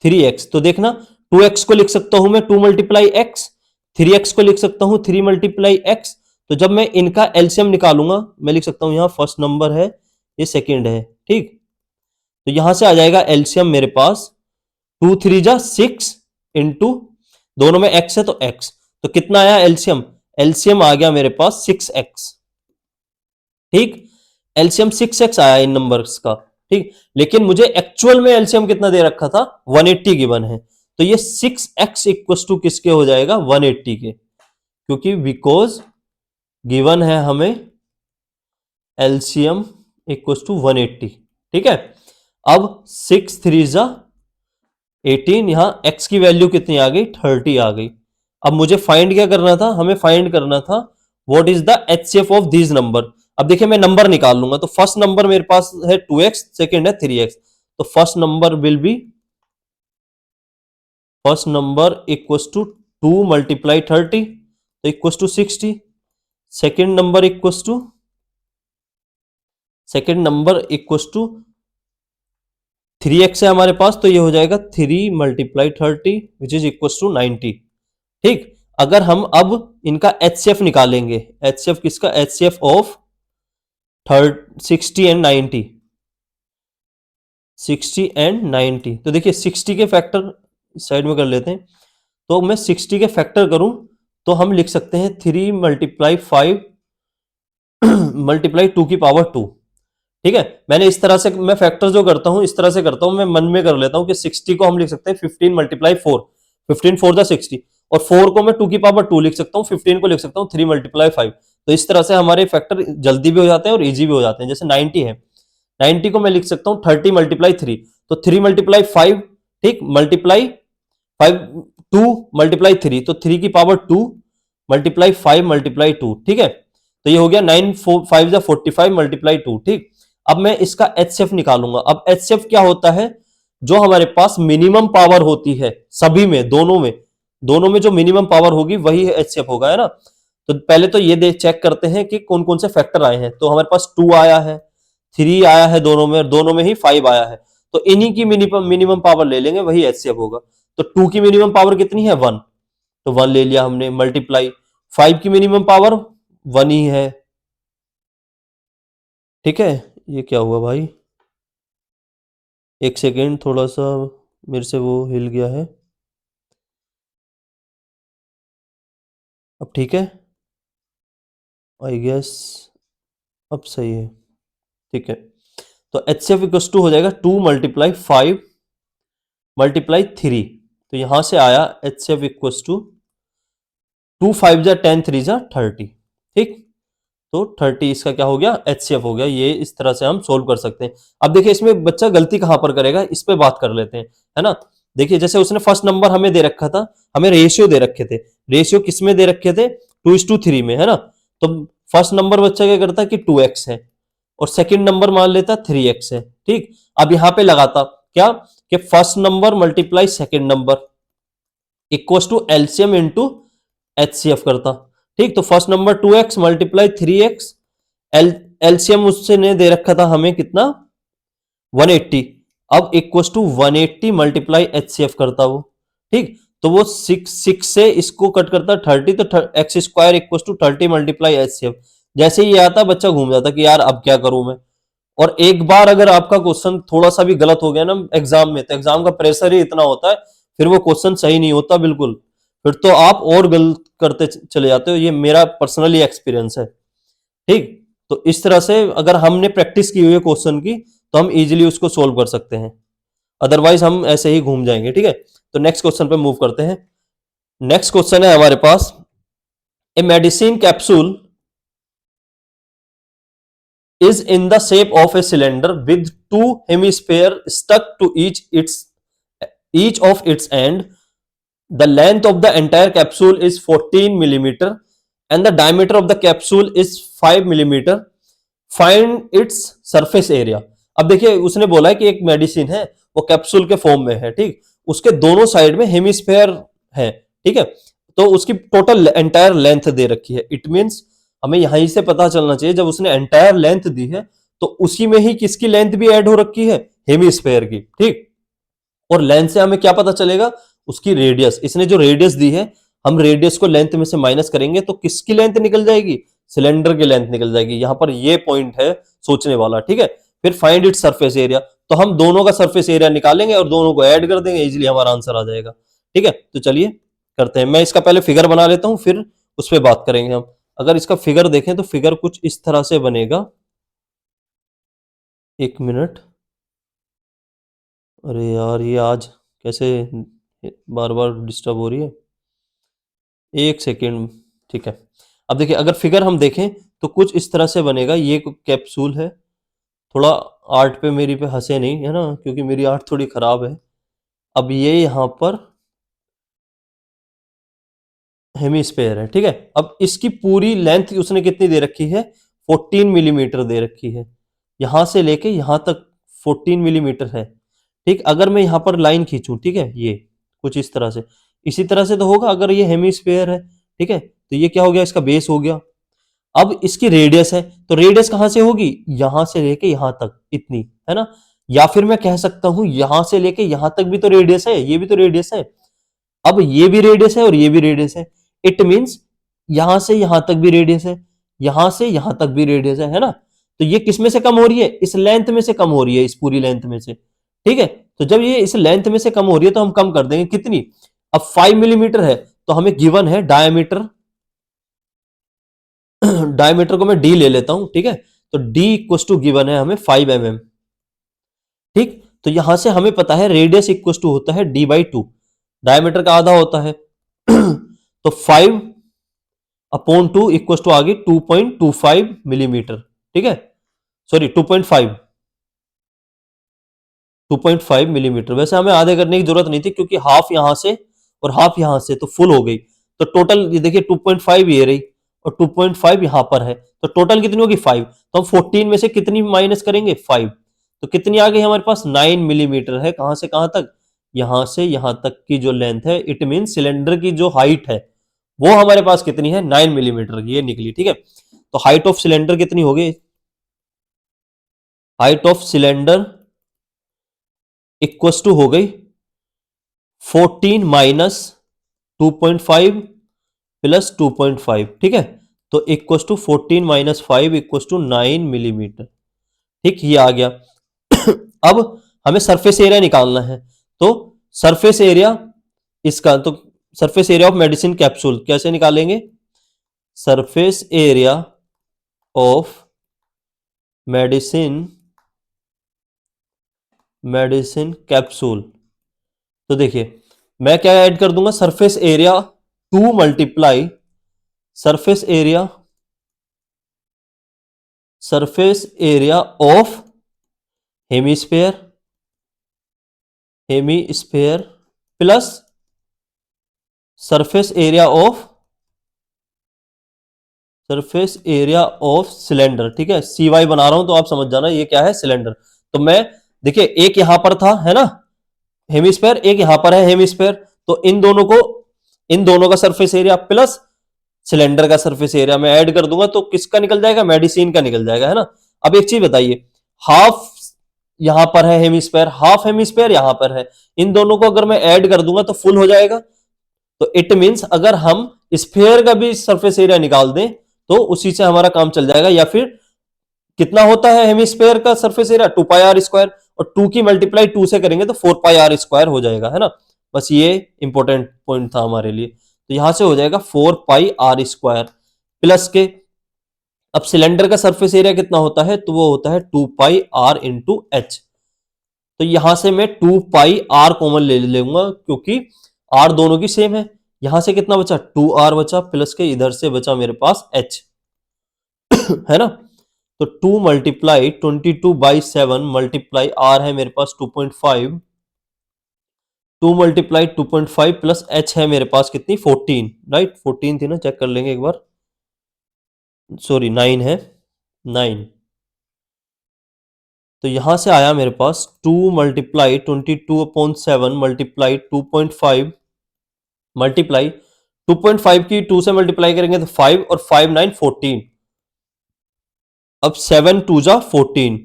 3x, तो देखना 2x को लिख सकता हूं मैं 2 मल्टीप्लाई एक्स, 3x को लिख सकता हूं 3 मल्टीप्लाई एक्स। तो जब मैं इनका एलसीएम निकालूंगा, मैं लिख सकता हूं यहां फर्स्ट नंबर है, ये सेकंड है, ठीक। तो यहां से आ जाएगा एलसीएम मेरे पास 2 3 जा 6 इंटू, दोनों में x है तो x, तो कितना आया एलसीएम, एलसीएम आ गया मेरे पास 6x, ठीक, एलसीएम 6x आया इन नंबर्स का, ठीक। लेकिन मुझे एक्चुअल में एलसीएम कितना दे रखा था, 180 गिवन है, तो ये 6x इक्वल टू किसके हो जाएगा, 180 के, क्योंकि बिकॉज गिवन है हमें एलसीएम इक्वल टू 180, ठीक है। अब 6 3 जा 18, यहां x की वैल्यू कितनी आ गई, 30 आ गई। अब मुझे फाइंड क्या करना था, हमें फाइंड करना था what is the HCF of these number. अब देखिए मैं नंबर निकाल लूंगा, तो फर्स्ट नंबर मेरे पास है 2x, सेकंड है 3x, तो first number will be, first number equals to 2 multiply 30, तो equals to 60, second number equals to, second number equals to 3x है हमारे पास, तो ये हो जाएगा 3 multiply 30 which is equals to 90, ठीक। अगर हम अब इनका एचसीएफ निकालेंगे, एचसीएफ किसका, एचसीएफ ऑफ 60 एंड 90, 60 एंड 90, तो देखिए 60 के फैक्टर इस साइड में कर लेते हैं, तो मैं 60 के फैक्टर करूं तो हम लिख सकते हैं 3 मल्टीप्लाई 5 मल्टीप्लाई 2 की पावर 2, ठीक है। मैंने इस तरह से, मैं फैक्टर जो करता हूं इस तरह से करता हूं, मैं मन में कर लेता हूं कि 60 को हम लिख सकते हैं 15 मल्टीप्लाई 4, 15 4 द 60, और 4 को मैं 2 की पावर 2 लिख सकता हूं, 15 को लिख सकता हूं 3 मल्टीप्लाई 5। तो इस तरह से हमारे फैक्टर जल्दी भी हो जाते हैं और इजी भी हो जाते हैं। जैसे 90 है, 90 को मैं लिख सकता हूं 30 मल्टीप्लाई 3, तो 3 मल्टीप्लाई 5, ठीक, मल्टीप्लाई 5 2 मल्टीप्लाई 3, तो 3 की पावर 2 मल्टीप्लाई 5 मल्टीप्लाई 2, ठीक है। तो ये हो गया 9 5 जा 45 मल्टीप्लाई 2, ठीक। अब मैं इसका एचसीएफ निकालूंगा। अब एचसीएफ क्या होता है, जो हमारे पास मिनिमम पावर होती है सभी में, दोनों में जो मिनिमम पावर होगी वही एचसीएफ होगा, है ना। तो पहले तो ये चेक करते हैं कि कौन कौन से फैक्टर आए हैं। तो हमारे पास 2 आया है, 3 आया है दोनों में, और दोनों में ही 5 आया है, तो इन्हीं की मिनिमम पावर ले लेंगे, वही एचसीएफ होगा। तो 2 की मिनिमम पावर कितनी है, 1, तो 1 ले लिया हमने, मल्टीप्लाई 5 की मिनिमम पावर 1 ही है, ठीक है। ये क्या हुआ भाई, एक सेकेंड, थोड़ा सा मेरे से वो हिल गया है, अब ठीक है, आई गेस अब सही है, ठीक है। तो H C F equal to हो जाएगा 2 मल्टीप्लाई 5 मल्टीप्लाई 3, तो यहां से आया H C F equal to 2 5 जा 10 3 जा 30, ठीक। तो 30 इसका क्या हो गया, एचसीएफ हो गया। ये इस तरह से हम सोल्व कर सकते हैं। अब देखिए इसमें बच्चा गलती कहां पर करेगा, इस पे बात कर लेते हैं, है ना। देखिए जैसे उसने फर्स्ट नंबर हमें दे रखा था, हमें रेशियो दे रखे थे, रेशियो किसमें दे रखे थे, 2:3 में, है ना। तो फर्स्ट नंबर बच्चा क्या करता कि 2x है, और सेकंड नंबर मान लेता 3x है, ठीक। अब यहां पे लगाता क्या, कि first number multiply second number equal to LCM into HCF करता, ठीक। तो first number 2x multiply 3x, LCM उससे ने दे रखा था हमें कितना, 180, अब इक्वल टू 180 मल्टीप्लाई एचसीएफ करता वो, ठीक। तो वो 6 से इसको कट करता 30, तो X square equal to 30 multiply HCF. जैसे ही आता बच्चा घूम जाता कि यार अब क्या करूं मैं। और एक बार अगर आपका क्वेश्चन थोड़ा सा भी गलत हो गया ना एग्जाम में, तो एग्जाम का प्रेशर ही इतना होता है, फिर वो क्वेश्चन सही नहीं होता बिल्कुल, फिर तो आप और गलत करते चले जाते हो। ये मेरा पर्सनली एक्सपीरियंस है, ठीक। तो इस तरह से अगर हमने प्रैक्टिस की हुई है क्वेश्चन की, तो हम इजीली उसको सोल्व कर सकते हैं, अदरवाइज हम ऐसे ही घूम जाएंगे, ठीक है। तो नेक्स्ट क्वेश्चन पे मूव करते हैं। नेक्स्ट क्वेश्चन है हमारे पास, a medicine capsule is in the shape of a cylinder with 2 hemispheres stuck to each of its end. The length of the entire capsule is 14 millimeter and the diameter of the capsule is 5 millimeter. Find its surface area. अब देखिए उसने बोला है कि एक medicine है वो capsule के फॉर्म में है, ठीक। उसके दोनों साइड में हेमिस्फेयर है, ठीक है। तो उसकी टोटल एंटायर लेंथ दे रखी है। इट मींस हमें यहीं से पता चलना चाहिए, जब उसने एंटायर लेंथ दी है तो उसी में ही किसकी लेंथ भी ऐड हो रखी है, हेमिस्फेयर की, ठीक। और लेंथ से हमें क्या पता चलेगा, उसकी रेडियस। इसने जो रेडियस दी है, हम रेडियस को लेंथ में से माइनस करेंगे तो किसकी लेंथ निकल जाएगी, सिलेंडर की लेंथ निकल जाएगी। यहां पर ये पॉइंट है सोचने वाला, ठीक है। फिर फाइंड इट सरफेस एरिया, तो हम दोनों का सरफेस एरिया निकालेंगे और दोनों को ऐड कर देंगे, इजीली हमारा आंसर आ जाएगा, ठीक है। तो चलिए करते हैं। मैं इसका पहले फिगर बना लेता हूं, फिर उस पर बात करेंगे हम। अगर इसका फिगर देखें तो फिगर कुछ इस तरह से बनेगा। एक मिनट, अरे यार ये आज कैसे बार बार डिस्टर्ब हो रही है, एक सेकेंड, ठीक है। अब देखिए, अगर फिगर हम देखें तो कुछ इस तरह से बनेगा। ये कैप्सूल है। थोड़ा आर्ट पे मेरी पे हंसे नहीं, है ना, क्योंकि मेरी आर्ट थोड़ी खराब है। अब ये यहां पर हेमिस्फेयर है, ठीक है। अब इसकी पूरी लेंथ उसने कितनी दे रखी है, 14 मिलीमीटर दे रखी है। यहां से लेके यहां तक 14 मिलीमीटर है, ठीक। अगर मैं यहां पर लाइन खींचूं, ठीक है, ये कुछ इस तरह से, इसी तरह से तो होगा अगर ये हेमिस्फेयर है, ठीक है। तो ये क्या हो गया, इसका बेस हो गया। अब इसकी रेडियस है, तो रेडियस कहां से होगी, यहां से लेके यहां तक, इतनी, है ना। या फिर मैं कह सकता हूं यहां से लेके यहां तक भी तो रेडियस है, ये भी तो रेडियस है। अब ये भी रेडियस है और ये भी रेडियस है। इट मींस यहां से यहां तक भी रेडियस है, यहां से यहां तक भी रेडियस है ना। तो ये किस में से कम हो रही है, इस लेंथ में से कम हो रही है, इस पूरी लेंथ में से, ठीक है। तो जब ये इस लेंथ में से कम हो रही है तो हम कम कर देंगे कितनी, अब 5 मिलीमीटर है, तो हमें गिवन है डायमीटर। डायमीटर को मैं डी ले लेता हूं, ठीक है। तो डी इक्व टू गिवन है हमें 5 mm, ठीक। तो यहां से हमें पता है रेडियस इक्व टू होता है d/2, डायमीटर का आधा होता है। तो 5/2 इक्व टू आ गई 2.25 मिलीमीटर, ठीक है। Sorry 2.5 millimetre. वैसे हमें आधे करने की जरूरत नहीं थी, क्योंकि हाफ यहां से और हाफ यहां से तो फुल हो गई। तो टोटल ये देखिए 2.5 ये रही और 2.5 यहां पर है, तो टोटल कितनी होगी 5। तो हम 14 में से कितनी माइनस करेंगे, 5। तो कितनी आ गई हमारे पास, 9 मिलीमीटर है। कहां से कहां तक, यहां से यहां तक की जो लेंथ है, इट मीन सिलेंडर की जो हाइट है वो हमारे पास कितनी है, 9 मिलीमीटर की, ये निकली, ठीक है। तो हाइट ऑफ सिलेंडर कितनी होगी, height of cylinder equals to हो गई 14 माइनस 2.5 प्लस 2.5, ठीक है। तो equals to 14 minus 5 equals to 9 millimetre, ठीक, ये आ गया। अब हमें सरफेस एरिया निकालना है। तो सरफेस एरिया इसका, तो surface area of medicine capsule कैसे निकालेंगे, surface area of medicine capsule. तो देखिए मैं क्या ऐड कर दूंगा, surface area 2 multiply surface area of hemisphere plus surface area of cylinder, ठीक है। सी वाई बना रहा हूं तो आप समझ जाना ये क्या है, सिलेंडर। तो मैं देखिए एक यहां पर था, है ना, हेमिस्फेयर, एक यहां पर है हेमिस्फेयर। तो इन दोनों का सरफेस एरिया प्लस सिलेंडर का सरफेस एरिया में ऐड कर दूंगा तो किसका निकल जाएगा, मेडिसिन का निकल जाएगा, है ना। अब एक चीज बताइए, हाफ यहां पर है हेमिस्फेयर, हाफ हेमिस्फेयर यहां पर है, इन दोनों को अगर मैं ऐड कर दूंगा तो फुल हो जाएगा। तो इट मींस अगर हम स्फेयर का भी सरफेस एरिया निकाल दें तो उसी से हमारा काम चल जाएगा। या फिर कितना होता है हेमिस्फेयर का सरफेस एरिया, 2πr², और 2 की मल्टीप्लाई 2 से करेंगे तो 4πr² हो जाएगा, है ना। बस ये इंपॉर्टेंट पॉइंट था हमारे लिए। तो यहां से हो जाएगा 4πr² प्लस के, अब सिलेंडर का सरफेस एरिया कितना होता है, तो वो होता है 2πr×h। तो यहां से मैं 2πr कॉमन ले लूंगा, क्योंकि r दोनों की सेम है। यहां से कितना बचा, 2r बचा, प्लस के इधर से बचा मेरे पास h, है ना। तो 2 मल्टीप्लाई 22/7 मल्टीप्लाई r है मेरे पास 2.5, 2 मल्टीप्लाई 2.5 प्लस h है मेरे पास कितनी, 14, राइट, 14 थी ना, चेक कर लेंगे एक बार, सॉरी 9 है, 9। तो यहां से आया मेरे पास 2 मल्टीप्लाई 22/7 मल्टीप्लाई 2.5 मल्टीप्लाई 2.5 की 2 से मल्टीप्लाई करेंगे तो 5 और 5 9 14। अब 7 2 जा 14,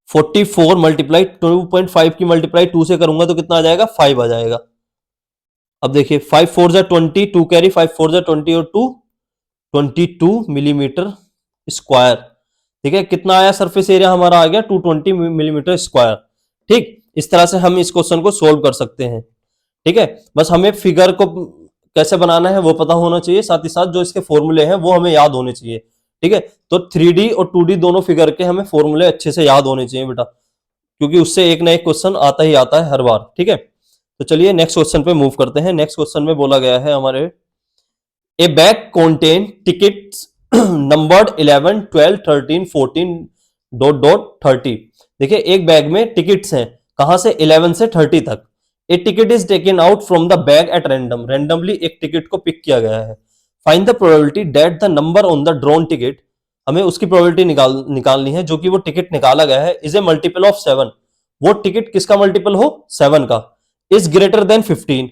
44 मल्टीप्लाई 2.5 की मल्टीप्लाई 2 से करूंगा तो कितना आ जाएगा 5 आ जाएगा। अब देखिए 5 4 जा 20, 2 कैरी 5 4 जा 20 और 2 22 मिलीमीटर स्क्वायर। ठीक है, कितना आया सरफेस एरिया हमारा आ गया 220 मिलीमीटर स्क्वायर। ठीक, इस तरह से हम इस क्वेश्चन को सोल्व कर सकते हैं। ठीक है, बस हमें फिगर को कैसे बनाना है वो पता होना चाहिए, साथ ही साथ जो इसके फॉर्मूले हैं वो हमें याद होने चाहिए। ठीक है, तो 3D और 2D दोनों फिगर के हमें फॉर्मूले अच्छे से याद होने चाहिए बेटा, क्योंकि उससे एक ना एक क्वेश्चन आता ही आता है हर बार। ठीक है, तो चलिए नेक्स्ट क्वेश्चन पे मूव करते हैं। नेक्स्ट क्वेश्चन में बोला गया है हमारे, ए bag contain tickets numbered 11 12 13 14 dot dot 30। देखिए एक बैग में टिकट्स हैं, कहां से 11 से 30 तक। A ticket is taken out from the bag at random, randomly एक टिकट को पिक किया गया है। Find the probability that the number on the drawn ticket, हमें उसकी प्रोबेबिलिटी निकालनी है जो कि वो टिकट निकाला गया है, इज ए मल्टीपल ऑफ 7, वो टिकट किसका मल्टीपल हो 7 का, is greater than 15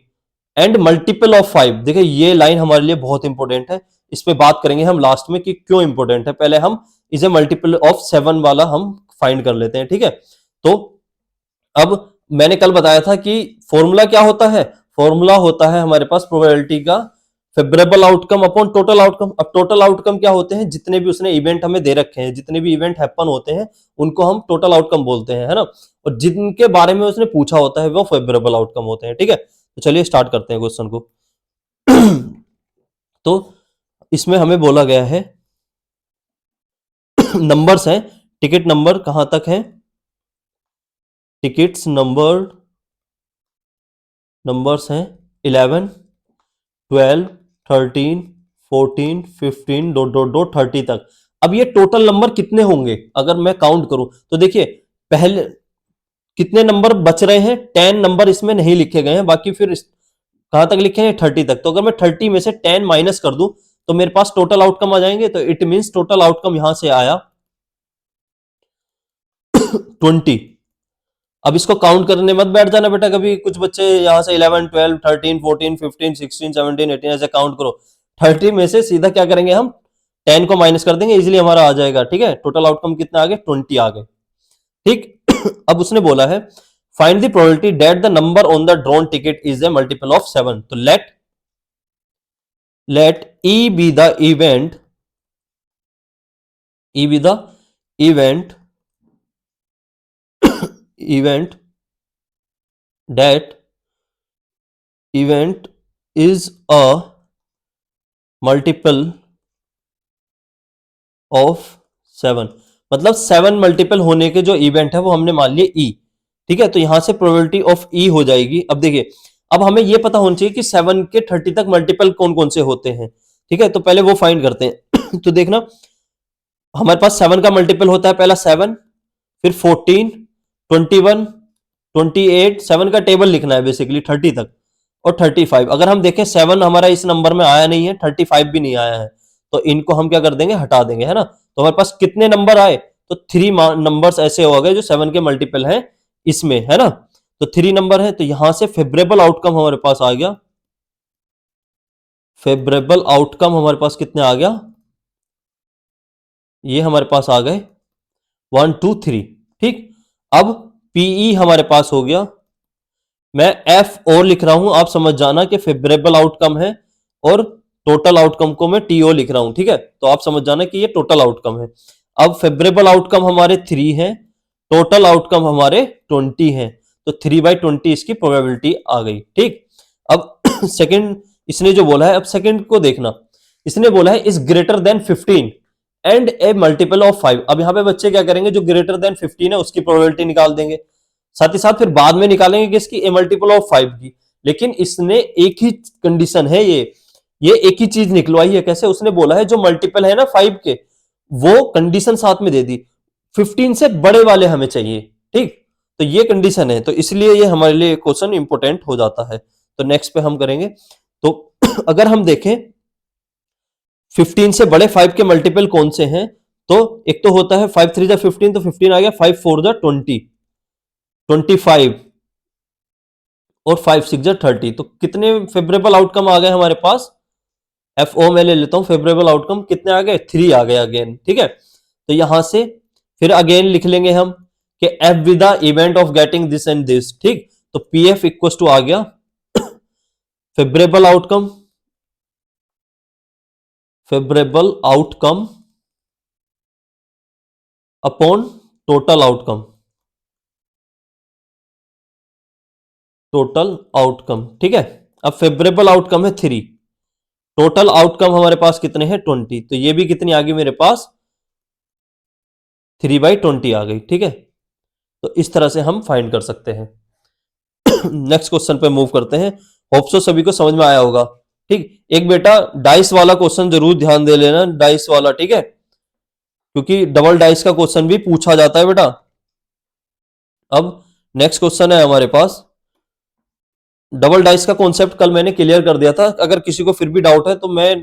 and multiple of 5। देखिए ये लाइन हमारे लिए बहुत इंपॉर्टेंट है, इस पे बात करेंगे हम लास्ट में कि क्यों इंपॉर्टेंट है। पहले हम इज ए मल्टीपल ऑफ 7 वाला हम फाइंड कर लेते हैं। ठीक है, तो अब मैंने कल बताया था कि फॉर्मूला क्या होता है, फॉर्मूला होता है हमारे पास प्रोबेबिलिटी का favourable outcome upon total outcome. अब टोटल आउटकम क्या होते हैं, जितने भी उसने इवेंट हमें दे रखे हैं, जितने भी इवेंट हैपन होते हैं उनको हम टोटल आउटकम बोलते हैं, है ना, और जिनके बारे में उसने पूछा होता है वो फेवरेबल आउटकम होते हैं। ठीक है, तो चलिए स्टार्ट करते हैं क्वेश्चन को। तो इसमें हमें बोला गया है नंबर्स हैं, टिकट नंबर कहां तक है, टिकट्स नंबर्स हैं 11 12 13 14 15 डॉट डॉट डॉट 30 तक। अब ये टोटल नंबर कितने होंगे अगर मैं काउंट करूं तो देखिए पहले कितने नंबर बच रहे हैं, 10 नंबर इसमें नहीं लिखे गए हैं, बाकी फिर कहां तक लिखे हैं 30 तक। तो अगर मैं 30 में से 10 माइनस कर दूं तो मेरे पास टोटल आउटकम आ जाएंगे। तो इट मींस टोटल आउटकम यहां से आया 20। अब इसको काउंट करने मत बैठ जाना बेटा, कभी कुछ बच्चे यहां से 11 12 13 14 15 16 17 18 ऐसे काउंट करो। 30 में से सीधा क्या करेंगे हम 10 को माइनस कर देंगे, इजीली हमारा आ जाएगा। ठीक है, टोटल आउटकम कितना आ गया 20 आ गए। ठीक अब उसने बोला है find the probability that the number on the drawn ticket is a multiple of 7। तो late E be the event, E be the event that event is a multiple of 7। मतलब 7 मल्टीपल होने के जो इवेंट है वो हमने मान लिए E। ठीक है, तो यहां से प्रोबेबिलिटी ऑफ E हो जाएगी। अब देखिए अब हमें यह पता होना चाहिए कि 7 के 30 तक मल्टीपल कौन कौन से होते हैं। ठीक है, तो पहले वो फाइंड करते हैं। तो देखना हमारे पास 7 का मल्टीपल होता है पहला 7, फिर 14 21 28, 7 का टेबल लिखना है बेसिकली 30 तक, और 35। अगर हम देखें 7 हमारा इस नंबर में आया नहीं है, 35 भी नहीं आया है, तो इनको हम क्या कर देंगे हटा देंगे, है ना। तो हमारे पास कितने नंबर आए, तो 3 नंबर्स ऐसे हो गए जो 7 के मल्टीपल हैं इसमें, है ना। तो 3 नंबर है, तो यहां से फेवरेबल आउटकम हमारे पास आ गया। फेवरेबल आउटकम हमारे पास कितने आ गया, ये हमारे पास आ गए 1 2 3। ठीक, अब पीई हमारे पास हो गया। मैं एफ और लिख रहा हूं, आप समझ जाना कि फेवरेबल आउटकम है और टोटल आउटकम को मैं टीओ लिख रहा हूं। ठीक है, तो आप समझ जाना कि ये टोटल आउटकम है। अब फेवरेबल आउटकम हमारे 3 हैं, टोटल आउटकम हमारे 20 हैं, तो 3/20 इसकी प्रोबेबिलिटी आ गई। ठीक, अब सेकंड इसने जो बोला है, अब सेकंड को देखना, इसने बोला है is greater than 15 and A multiple of 5। अब यहां पे बच्चे क्या करेंगे, जो ग्रेटर देन 15 है उसकी प्रोबेबिलिटी निकाल देंगे, साथ ही साथ फिर बाद में निकालेंगे किसकी, ए मल्टीपल ऑफ 5 की। लेकिन इसने एक ही कंडीशन है, ये एक ही चीज निकलवाई है। कैसे, उसने बोला है जो मल्टीपल है ना 5 के, वो कंडीशन साथ में दे दी, 15 से बड़े वाले हमें चाहिए। ठीक, तो ये कंडीशन है, तो इसलिए ये हमारे लिए क्वेश्चन इंपोर्टेंट हो जाता है। तो नेक्स्ट पे हम करेंगे। तो अगर हम देखें 15 से बड़े 5 के मल्टीपल कौन से हैं, तो एक तो होता है 5 3 जा 15, तो 15 आ गया, 5 4 जा 20, 25 और 5 6 जा 30। तो कितने फेवरेबल आउटकम आ गए हमारे पास? एफ ओ मैं ले लेता हूं, फेवरेबल आउटकम कितने आ गए? 3 आ गए अगेन, ठीक है। तो यहां से फिर अगेन लिख लेंगे हम कि F with the event of getting this and this, ठीक। तो पी एफ इक्वल टू आ गया favourable outcome, favourable outcome upon total outcome, total outcome, ठीक है। अब फेवरेबल आउटकम है 3, टोटल आउटकम हमारे पास कितने हैं? 20। तो ये भी कितनी आ गई मेरे पास? 3/20 आ गई, ठीक है। तो इस तरह से हम फाइंड कर सकते हैं। नेक्स्ट क्वेश्चन पे मूव करते हैं। होप सो सभी को समझ में आया होगा, ठीक। एक बेटा डाइस वाला क्वेश्चन जरूर ध्यान दे लेना, डाइस वाला, ठीक है, क्योंकि डबल डाइस का क्वेश्चन भी पूछा जाता है बेटा। अब नेक्स्ट क्वेश्चन है हमारे पास, डबल डाइस का कॉन्सेप्ट कल मैंने क्लियर कर दिया था, अगर किसी को फिर भी डाउट है तो मैं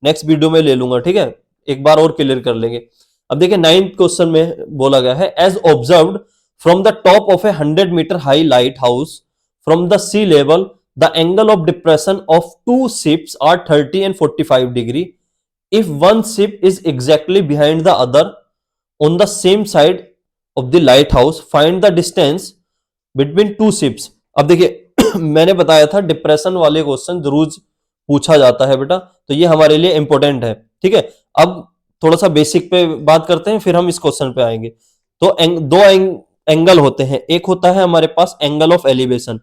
नेक्स्ट वीडियो में ले लूंगा, ठीक है, एक बार और क्लियर कर लेंगे। अब देखिए 9th क्वेश्चन में बोला गया है, as observed from the top of a 100 metre high light house from the sea level the angle of depression of two ships are 30 and 45 degree if one ship is exactly behind the other on the same side of the lighthouse find the distance between two ships। अब देखिए मैंने बताया था depression वाले question जरूर पूछा जाता है बेटा, तो ये हमारे लिए इंपॉर्टेंट है, ठीक है। अब थोड़ा सा बेसिक पे बात करते हैं, फिर हम इस क्वेश्चन पे आएंगे। तो दो एंगल होते हैं, एक होता है हमारे पास angle of elevation,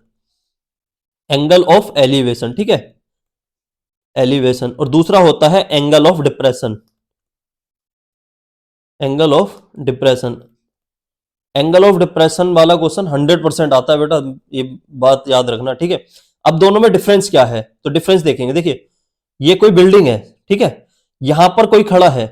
angle of elevation, ठीक है, एलिवेशन, और दूसरा होता है angle of depression, angle of depression. Angle of depression वाला क्वेश्चन 100% आता है बेटा, ये बात याद रखना, ठीक है। अब दोनों में डिफरेंस क्या है? तो डिफरेंस देखेंगे, देखिए ये कोई बिल्डिंग है, ठीक है, यहां पर कोई खड़ा है,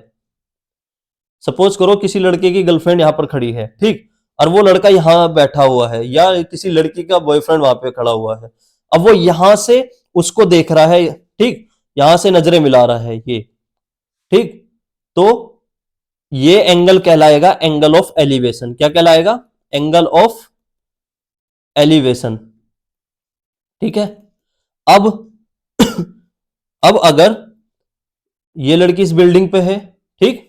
सपोज करो किसी लड़के की गर्लफ्रेंड यहां पर खड़ी है, ठीक, और वो लड़का यहां बैठा हुआ है, या किसी लड़की का बॉयफ्रेंड वहां पे खड़ा हुआ है। अब वो यहां से उसको देख रहा है, ठीक, यहां से नजरें मिला रहा है ये, ठीक। तो ये एंगल कहलाएगा एंगल ऑफ एलिवेशन। क्या कहलाएगा? एंगल ऑफ एलिवेशन, ठीक है। अब अब अगर ये लड़की इस बिल्डिंग पे है, ठीक,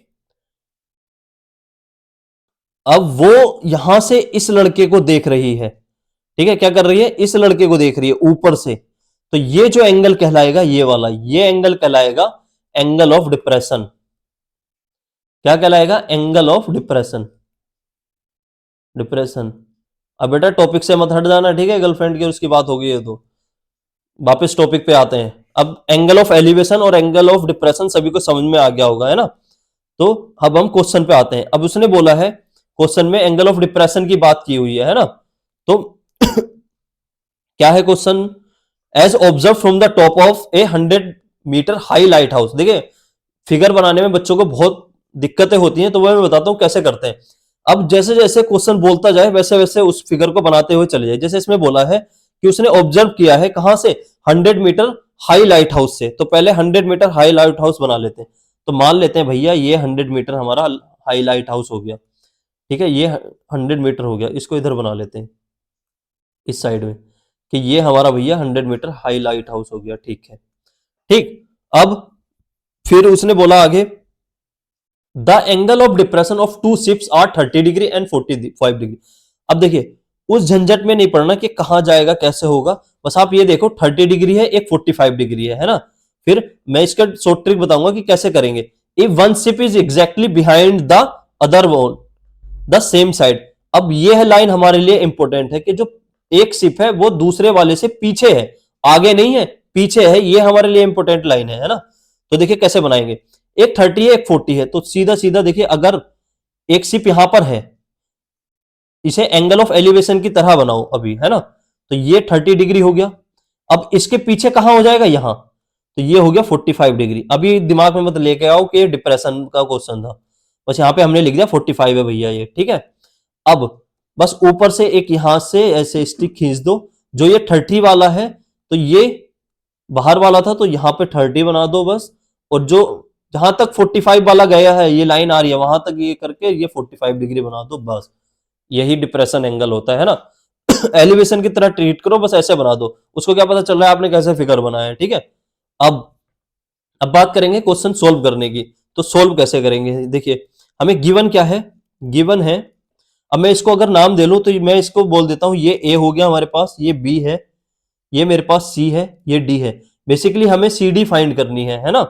अब वो यहां से इस लड़के को देख रही है, ठीक है, क्या कर रही है? इस लड़के को देख रही है ऊपर से। तो ये जो एंगल कहलाएगा, ये वाला, ये एंगल कहलाएगा एंगल ऑफ डिप्रेशन। क्या कहलाएगा? Angle of depression, depression. अब बेटा टॉपिक से मत हट जाना, ठीक है, गर्लफ्रेंड की और उसकी बात हो गई है तो वापस टॉपिक पे आते हैं। अब एंगल ऑफ एलिवेशन और एंगल ऑफ डिप्रेशन सभी को समझ में आ गया होगा, है ना। तो अब हम क्वेश्चन पे आते हैं। अब उसने बोला है क्वेश्चन में एंगल ऑफ डिप्रेशन की बात की हुई है ना। तो क्या है question? As observe from the top of a 100 metre high light house. देखिए फिगर बनाने में बच्चों को बहुत दिक्कतें होती हैं, तो वह मैं बताता हूं कैसे करते हैं। अब जैसे जैसे क्वेश्चन बोलता जाए वैसे वैसे उस फिगर को बनाते हुए चले जाए। जैसे इसमें बोला है कि उसने ऑब्जर्व किया है, कहां से? 100 मीटर हाई लाइट हाउस से। तो पहले 100 मीटर हाई लाइट हाउस बना लेते हैं। तो मान लेते हैं भैया ये 100 मीटर हमारा हाई लाइट हाउस हो गया, ठीक है, ये 100 मीटर हो गया। इसको इधर बना लेते हैं इस साइड में, कि ये हमारा भैया 100 मीटर हाई लाइट हाउस हो गया, ठीक है, ठीक। अब फिर उसने बोला आगे, the angle of depression of two ships are 30 degree and 45 degree. अब देखिए उस झंझट में नहीं पड़ना कि कहां जाएगा कैसे होगा, बस आप ये देखो 30 डिग्री है, एक 45 डिग्री है ना। फिर मैं इसका शॉर्ट ट्रिक बताऊंगा कि कैसे करेंगे। If one ship is exactly behind the other on the same side. अब यह लाइन हमारे लिए इंपॉर्टेंट है कि जो एक शिप है वो दूसरे वाले से पीछे है, आगे नहीं है, पीछे है। ये हमारे लिए इंपॉर्टेंट लाइन है ना। तो देखिए कैसे बनाएंगे। एक 30 है, एक 40 है, तो सीधा सीधा देखिए अगर एक शिप यहां पर है, इसे एंगल ऑफ एलिवेशन की तरह बनाओ अभी, है ना। तो ये 30 डिग्री हो गया। अब इसके पीछे कहां हो जाएगा? यहां। तो ये हो गया 45 डिग्री। अभी दिमाग में मत लेके आओ कि डिप्रेशन का क्वेश्चन था, बस यहां पे हमने लिख दिया 45 है भैया ये, ठीक है। अब बस ऊपर से एक यहां से ऐसे स्टिक खींच दो, जो ये 30 वाला है तो ये बाहर वाला था, तो यहां पे 30 बना दो बस। और जो जहां तक 45 वाला गया है, ये लाइन आ रही है, वहां तक ये करके ये 45 डिग्री बना दो बस। यही डिप्रेशन एंगल होता है ना। एलिवेशन की तरह ट्रीट करो, बस ऐसे बना दो, उसको क्या पता चल रहा है आपने कैसे फिगर बनाया है। ठीक है, अब अब बात करेंगे क्वेश्चन सोल्व करने की। तो सोल्व कैसे करेंगे, देखिए हमें गिवन क्या है, गिवन है, अब मैं इसको अगर नाम दे लूं तो मैं इसको बोल देता हूं, ये ए हो गया हमारे पास, ये बी है, ये मेरे पास सी है, ये डी है। बेसिकली हमें सी डी फाइंड करनी है ना।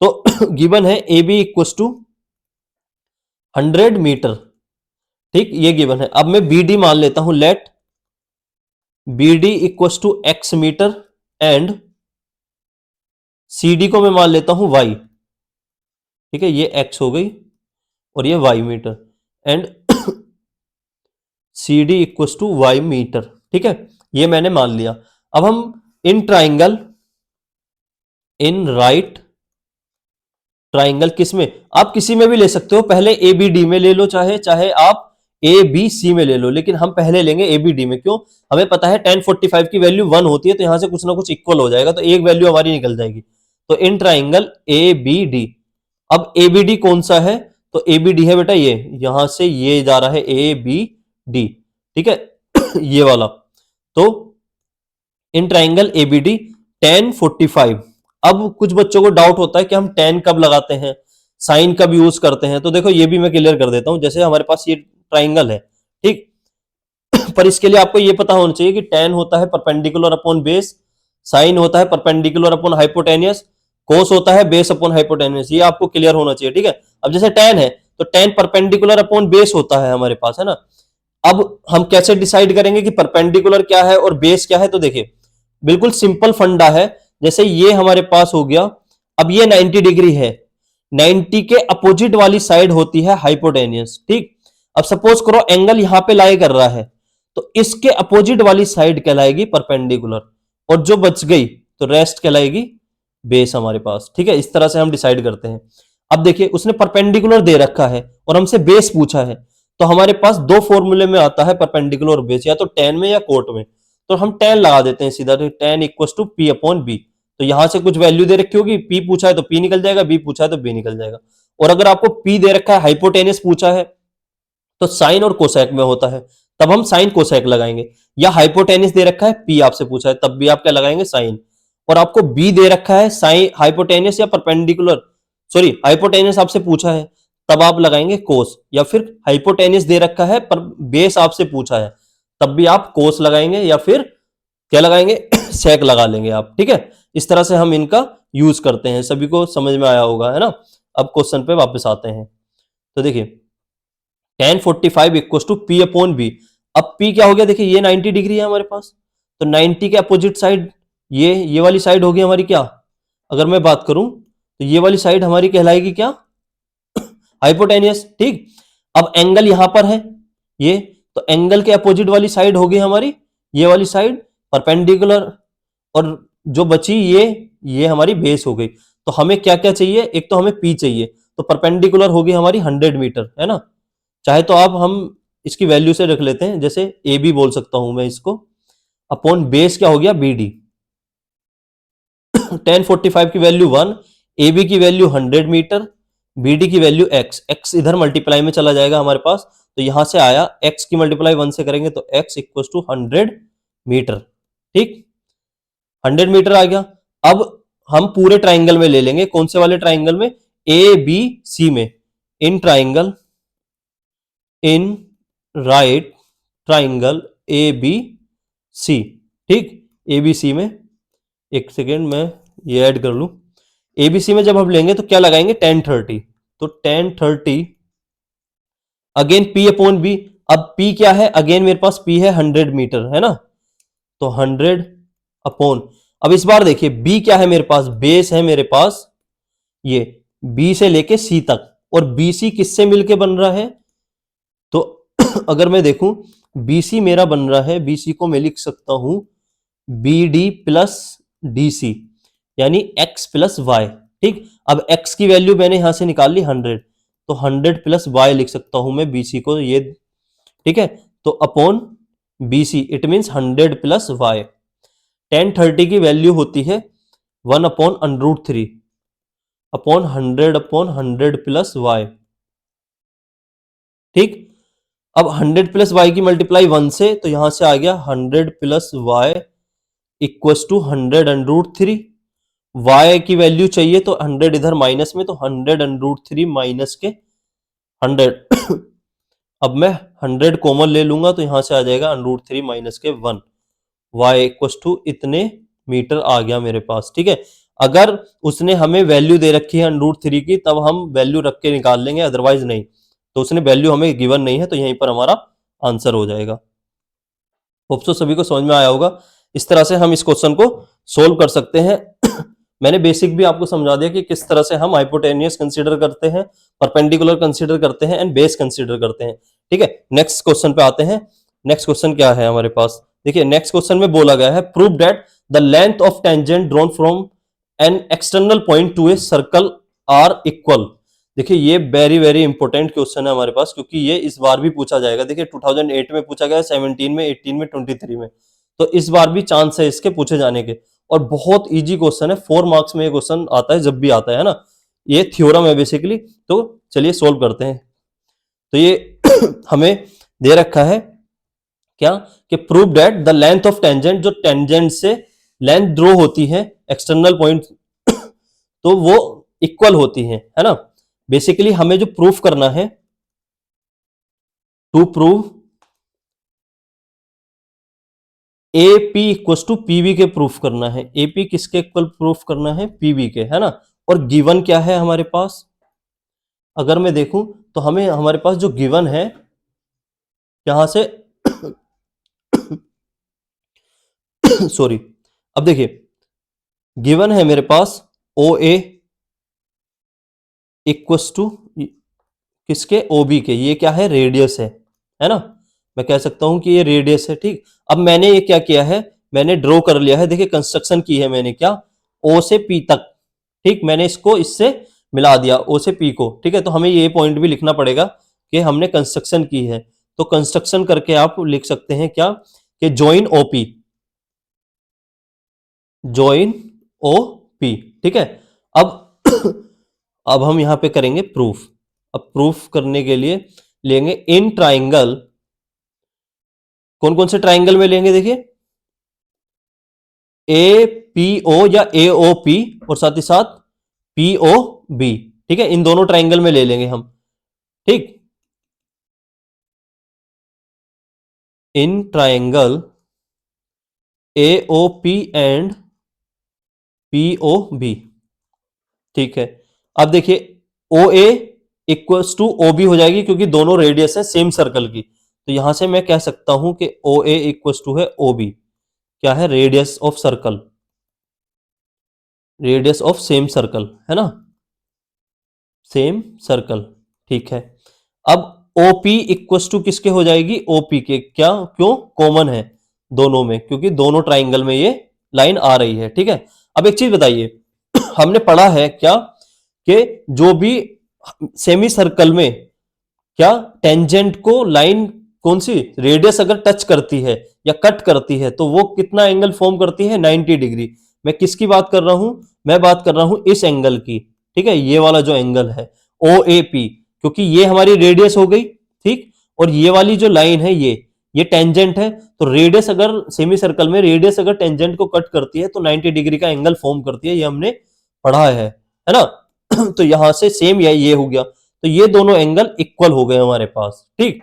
तो गिवन है A B equal to 100 metre. ठीक, ये गिवन है। अब मैं बी डी मान लेता हूं, let B D equal to X metre and C D को मैं मान लेता हूं वाई। ठीक है, ये एक्स हो गई और ये Y metre, and C D equal to Y metre. ठीक है, ये मैंने मान लिया। अब हम in triangle, in right triangle किस में, आप किसी में भी ले सकते हो, पहले ए बी डी में ले लो, चाहे चाहे आप ए बी सी में ले लो, लेकिन हम पहले लेंगे ए बी डी में। क्यों, हमें पता है tan 45 की वैल्यू 1 होती है, तो यहां से कुछ ना कुछ इक्वल हो जाएगा, तो एक वैल्यू हमारी निकल जाएगी। तो in triangle A B D, अब ए बी डी कौन सा है, तो ए बी डी है बेटा ये, यहां से ये जा रहा है ए बी डी। ठीक है, ये वाला। तो in triangle A B D tan 45। अब कुछ बच्चों को डाउट होता है कि हम tan कब लगाते हैं, साइन कब यूज करते हैं, तो देखो ये भी मैं क्लियर कर देता हूं। जैसे हमारे पास ये ट्राइंगल है, ठीक, पर इसके लिए आपको ये पता होना चाहिए कि tan होता है परपेंडिकुलर अपॉन बेस, साइन होता है परपेंडिकुलर अपॉन हाइपोटेनियस, कोस होता है बेस अपॉन हाइपोटेनियस, ये आपको क्लियर होना चाहिए। ठीक है, अब जैसे tan है तो tan परपेंडिकुलर अपॉन बेस होता है हमारे पास, है ना। अब हम कैसे डिसाइड करेंगे कि परपेंडिकुलर क्या है और बेस क्या है, तो देखिए बिल्कुल सिंपल फंडा है। जैसे ये हमारे पास हो गया, अब ये 90 डिग्री है, 90 के अपोजिट वाली साइड होती है हाइपोटेनियस। ठीक, अब सपोज करो एंगल यहां पे लाई कर रहा है, तो इसके अपोजिट वाली साइड कहलाएगी परपेंडिकुलर, और जो बच गई तो रेस्ट कहलाएगी बेस हमारे पास। ठीक है, इस तरह से हम डिसाइड करते हैं। अब देखिए उसने परपेंडिकुलर दे रखा है और हमसे बेस पूछा है, तो हमारे पास दो फॉर्मूले में आता है परपेंडिकुलर और बेस, या तो tan में या कोट में। तो हम tan लगा देते हैं सीधा, तो tan equal to P upon B. तो यहां से कुछ वैल्यू दे रखी होगी, p पूछा है तो p निकल जाएगा, b पूछा है तो b निकल जाएगा। और अगर आपको p दे रखा है, हाइपोटेनियस पूछा है, तो साइन और कोसेक में होता है, तब हम साइन कोसेक लगाएंगे। या हाइपोटेनियस दे रखा है, p आपसे पूछा है, तब भी आप क्या लगाएंगे, साइन। और आपको b दे रखा है, साइन हाइपोटेनियस या परपेंडिकुलर, सॉरी हाइपोटेनियस आपसे पूछा है, तब आप लगाएंगे कोस। या फिर हाइपोटेनियस दे रखा है पर बेस आपसे पूछा है, तब भी आप कोस लगाएंगे, या फिर क्या लगाएंगे, सेक लगा लेंगे आप। ठीक है, इस तरह से हम इनका यूज करते हैं। सभी को समझ में आया होगा, है ना। अब क्वेश्चन पे वापस आते हैं, तो देखिए tan 45 equal to P upon B. अब p क्या हो गया, देखिए ये 90 डिग्री है हमारे पास, तो 90 के अपोजिट साइड ये वाली साइड होगी हमारी क्या, अगर मैं बात करूं तो ये वाली साइड हमारी कहलाएगी क्या, हाइपोटेनियस। ठीक, अब एंगल यहां पर है ये, तो एंगल के अपोजिट वाली साइड होगी हमारी ये वाली साइड परपेंडिकुलर, और जो बची ये हमारी बेस हो गई। तो हमें क्या क्या चाहिए, एक तो हमें p चाहिए, तो परपेंडिकुलर होगी हमारी 100 मीटर, है ना। चाहे तो आप हम इसकी वैल्यू से रख लेते हैं, जैसे ए बी बोल सकता हूं मैं इसको, अपॉन बेस क्या हो गया बी डी। tan 45 की वैल्यू 1, ए बी की वैल्यू 100 मीटर, बी डी की वैल्यू x, x इधर मल्टीप्लाई में चला जाएगा हमारे पास, तो यहां से आया x की मल्टीप्लाई 1 से करेंगे तो x इक्वल टू 100 मीटर। ठीक, 100 मीटर आ गया। अब हम पूरे ट्राइंगल में ले लेंगे, कौन से वाले ट्राइंगल में, ए बी सी में। In triangle, in right triangle A B C. ठीक, ए बी सी में, एक सेकेंड मैं ये ऐड कर लूं, एबीसी में जब हम लेंगे तो क्या लगाएंगे, tan 30, तो tan 30 again p upon B. अब p क्या है, अगेन मेरे पास p है 100 मीटर, है ना, तो 100 अपॉन, अब इस बार देखिए b क्या है मेरे पास, बेस है मेरे पास ये b से लेके c तक, और bc किससे मिलके बन रहा है, तो अगर मैं देखूं bc मेरा बन रहा है, bc को मैं लिख सकता हूं bd प्लस dc, यानी x प्लस वाई। ठीक, अब x की वैल्यू मैंने यहां से निकाल ली 100, तो 100 प्लस वाई लिख सकता हूं मैं bc को, ये ठीक है, तो upon bc it means 100 plus Y. tan 30 की वैल्यू होती है 1 अपॉन √3, अपॉन 100 प्लस वाई। ठीक, अब 100 प्लस वाई की मल्टीप्लाई 1 से, तो यहां से आ गया 100 plus Y equals to 100 under root 3। Y की वैल्यू चाहिए तो 100 इधर माइनस में, तो 100 अंडर रूट 3 माइनस के 100। अब मैं 100 कॉमन ले लूंगा तो यहां से आ जाएगा अंडर रूट 3 माइनस के 1। वाई इक्वस टू इतने मीटर आ गया मेरे पास। ठीक है, अगर उसने हमें वैल्यू दे रखी है अंडर रूट 3 की, तब हम वैल्यू रख के निकाल लेंगे, अदरवाइज नहीं। तो उसने वैल्यू हमें गिवन नहीं है, तो यहीं पर हमारा आंसर हो जाएगा। होप सो सभी को समझ में आया होगा। इस तरह से हम इस क्वेश्चन को सोल्व कर सकते हैं। मैंने बेसिक भी आपको समझा दिया कि किस तरह से हम हाइपोटेनियस कंसीडर करते हैं, परपेंडिकुलर कंसीडर करते हैं एंड बेस कंसीडर करते हैं। ठीक है, नेक्स्ट क्वेश्चन पे आते हैं। नेक्स्ट क्वेश्चन क्या है हमारे पास, देखिए नेक्स्ट क्वेश्चन में बोला गया है prove that the length of tangent drawn from an external point to a circle are equal. देखिए ये वेरी वेरी इंपॉर्टेंट क्वेश्चन है हमारे पास, क्योंकि ये इस बार भी पूछा जाएगा। देखिए 2008 में पूछा गया, 17 में, 18 में, 23 में, तो इस बार भी चांस है इसके पूछे जाने के। और बहुत इजी क्वेश्चन है, 4 मार्क्स में ये क्वेश्चन आता है, जब भी आता है ना। ये थ्योरम है बेसिकली। तो चलिए सोल्व करते हैं। तो ये हमें दे रखा है क्या, कि prove that the length of tangent, जो टेंजेंट से लेंथ ड्रॉ होती है एक्सटर्नल पॉइंट, तो वो इक्वल होती है ना। बेसिकली हमें जो प्रूफ करना है, to prove A P equal to PB के प्रूफ करना है। एपी किसके इक्वल प्रूफ करना है, पीबी के, है ना। और गिवन क्या है हमारे पास, अगर मैं देखूं तो हमें हमारे पास जो गिवन है यहां से सॉरी, अब देखिए गिवन है मेरे पास ओ ए इक्वस टू किसके, ओबी के। ये क्या है, रेडियस है ना। मैं कह सकता हूं कि ये रेडियस है। ठीक, अब मैंने ये क्या किया है, मैंने ड्रॉ कर लिया है। देखिए कंस्ट्रक्शन की है मैंने, क्या, ओ से पी तक। ठीक, मैंने इसको इससे मिला दिया, ओ से पी को। ठीक है, तो हमें ये पॉइंट भी लिखना पड़ेगा कि हमने कंस्ट्रक्शन की है। तो कंस्ट्रक्शन करके आप लिख सकते हैं क्या, कि join OP, join O P. ठीक है, अब अब हम यहां पे करेंगे प्रूफ। अब प्रूफ करने के लिए लेंगे इन ट्राइंगल, कौन कौन से ट्राइंगल में लेंगे, देखिए ए पी ओ या ए ओ पी, और साथ ही साथ पी ओ बी। ठीक है, इन दोनों ट्राइंगल में ले लेंगे हम। ठीक, in triangle A O P and P O B. ठीक है, अब देखिए O A equals to O B हो जाएगी, क्योंकि दोनों रेडियस है सेम सर्कल की। तो यहां से मैं कह सकता हूं कि ओ ए इक्वल्स टू है ओ बी, क्या है, radius of circle, radius of same circle, है ना, सेम सर्कल। ठीक है, अब ओपी इक्वल्स टू किसके हो जाएगी, ओपी के। क्या, क्यों, कॉमन है दोनों में, क्योंकि दोनों ट्राइंगल में ये लाइन आ रही है। ठीक है, अब एक चीज बताइए, हमने पढ़ा है क्या, कि जो भी सेमी सर्कल में, क्या, टेंजेंट को लाइन कौन सी, रेडियस अगर टच करती है या कट करती है, तो वो कितना एंगल फॉर्म करती है, 90 डिग्री। मैं किसकी बात कर रहा हूं, मैं बात कर रहा हूं इस एंगल की। ठीक है, ये वाला जो एंगल है ओ ए पी, क्योंकि ये हमारी रेडियस हो गई। ठीक, और ये वाली जो लाइन है ये टेंजेंट है। तो रेडियस अगर सेमी सर्कल में रेडियस अगर टेंजेंट को कट करती है, तो 90 डिग्री का एंगल फॉर्म करती है, ये हमने पढ़ा है ना। तो यहां से सेम ये हो गया, तो ये दोनों एंगल इक्वल हो गए हमारे पास। ठीक,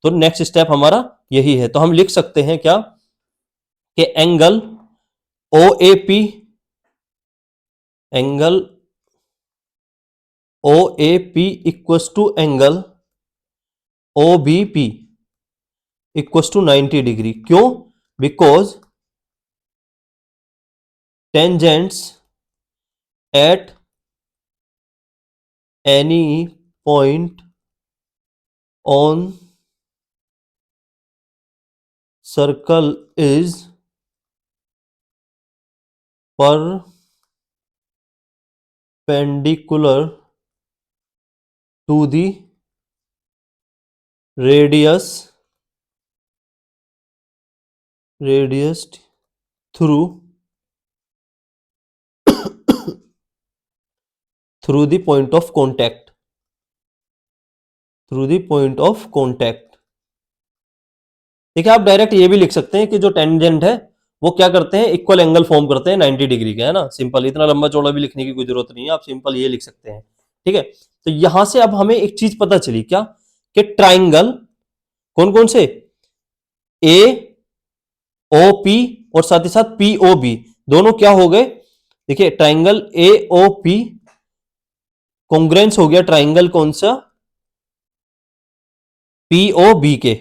तो नेक्स्ट स्टेप हमारा यही है। तो हम लिख सकते हैं क्या, कि angle O A P, angle O A P equals to angle O B P equals to 90 degree. क्यों, because tangents at any point on circle is perpendicular to the radius through through the point of contact, through the point of contact. देखिए आप direct ये भी लिख सकते हैं कि जो टेंजेंट है वो क्या करते हैं, इक्वल एंगल फॉर्म करते हैं 90 डिग्री के, है ना। सिंपल, इतना लंबा चौड़ा भी लिखने की कोई जरूरत नहीं है, आप सिंपल ये लिख सकते हैं। ठीक है, तो यहां से अब हमें एक चीज पता चली क्या, कि ट्राइंगल कौन कौन से, ए ओ पी और साथ ही साथ पी ओ बी, दोनों क्या हो गए। देखिए triangle A O P congruence हो गया ट्राइंगल कौन सा, पी ओ बी के,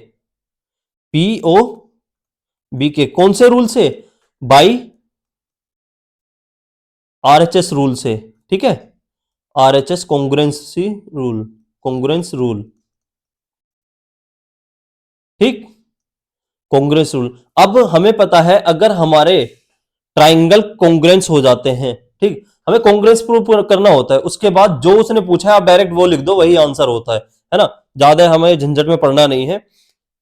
पी ओ बी के कौन से रूल से, बाई आरएचएस रूल से। ठीक है, आरएचएस कॉन्ग्रेंसी रूल, कॉन्ग्रेंस रूल, ठीक, कॉन्ग्रेंस रूल। अब हमें पता है अगर हमारे ट्राइंगल कॉन्ग्रेंस हो जाते हैं, ठीक, हमें कॉन्ग्रेंस प्रूव करना होता है, उसके बाद जो उसने पूछा है आप डायरेक्ट वो लिख दो, वही आंसर होता है ना, ज्यादा हमें झंझट में पढ़ना नहीं है।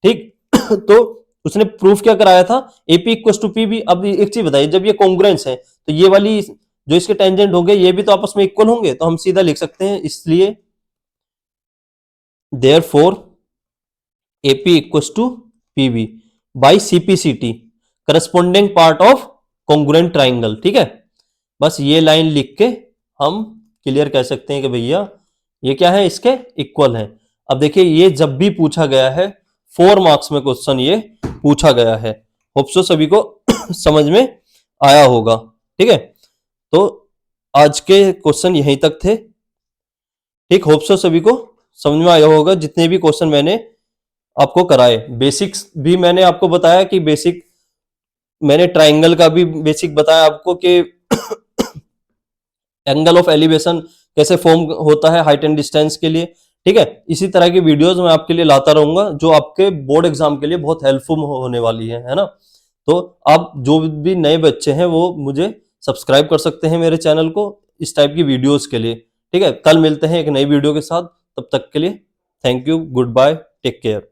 ठीक तो उसने प्रूफ क्या कराया था, AP equal to P B. अब एक चीज बताइए, जब ये कॉन्ग्रेंस है तो ये वाली जो इसके टेंजेंट होंगे ये भी तो आपस में इक्वल होंगे, तो हम सीधा लिख सकते हैं, इसलिए therefore AP equal to PB by CPCT corresponding part of congruent triangle. ठीक है, बस ये लाइन लिख के हम क्लियर कह सकते हैं कि भैया ये क्या है, इसके इक्वल है। अब देखिए ये जब भी पूछा गया है 4 मार्क्स में क्वेश्चन ये पूछा गया है, होप सो सभी को समझ में आया होगा। ठीक है, तो आज के क्वेश्चन यहीं तक थे। ठीक, होप सो सभी को समझ में आया होगा, जितने भी क्वेश्चन मैंने आपको कराए। बेसिक्स भी मैंने आपको बताया कि बेसिक, मैंने ट्राइंगल का भी बेसिक बताया आपको कि एंगल ऑफ एलिवेशन कैसे फॉर्म होता है हाइट एंड डिस्टेंस के लिए। ठीक है, इसी तरह की वीडियोस मैं आपके लिए लाता रहूंगा जो आपके बोर्ड एग्जाम के लिए बहुत हेल्पफुल होने वाली है ना। तो आप जो भी नए बच्चे हैं वो मुझे सब्सक्राइब कर सकते हैं मेरे चैनल को इस टाइप की वीडियोस के लिए। ठीक है, कल मिलते हैं एक नई वीडियो के साथ, तब तक के लिए thank you, good bye, take care.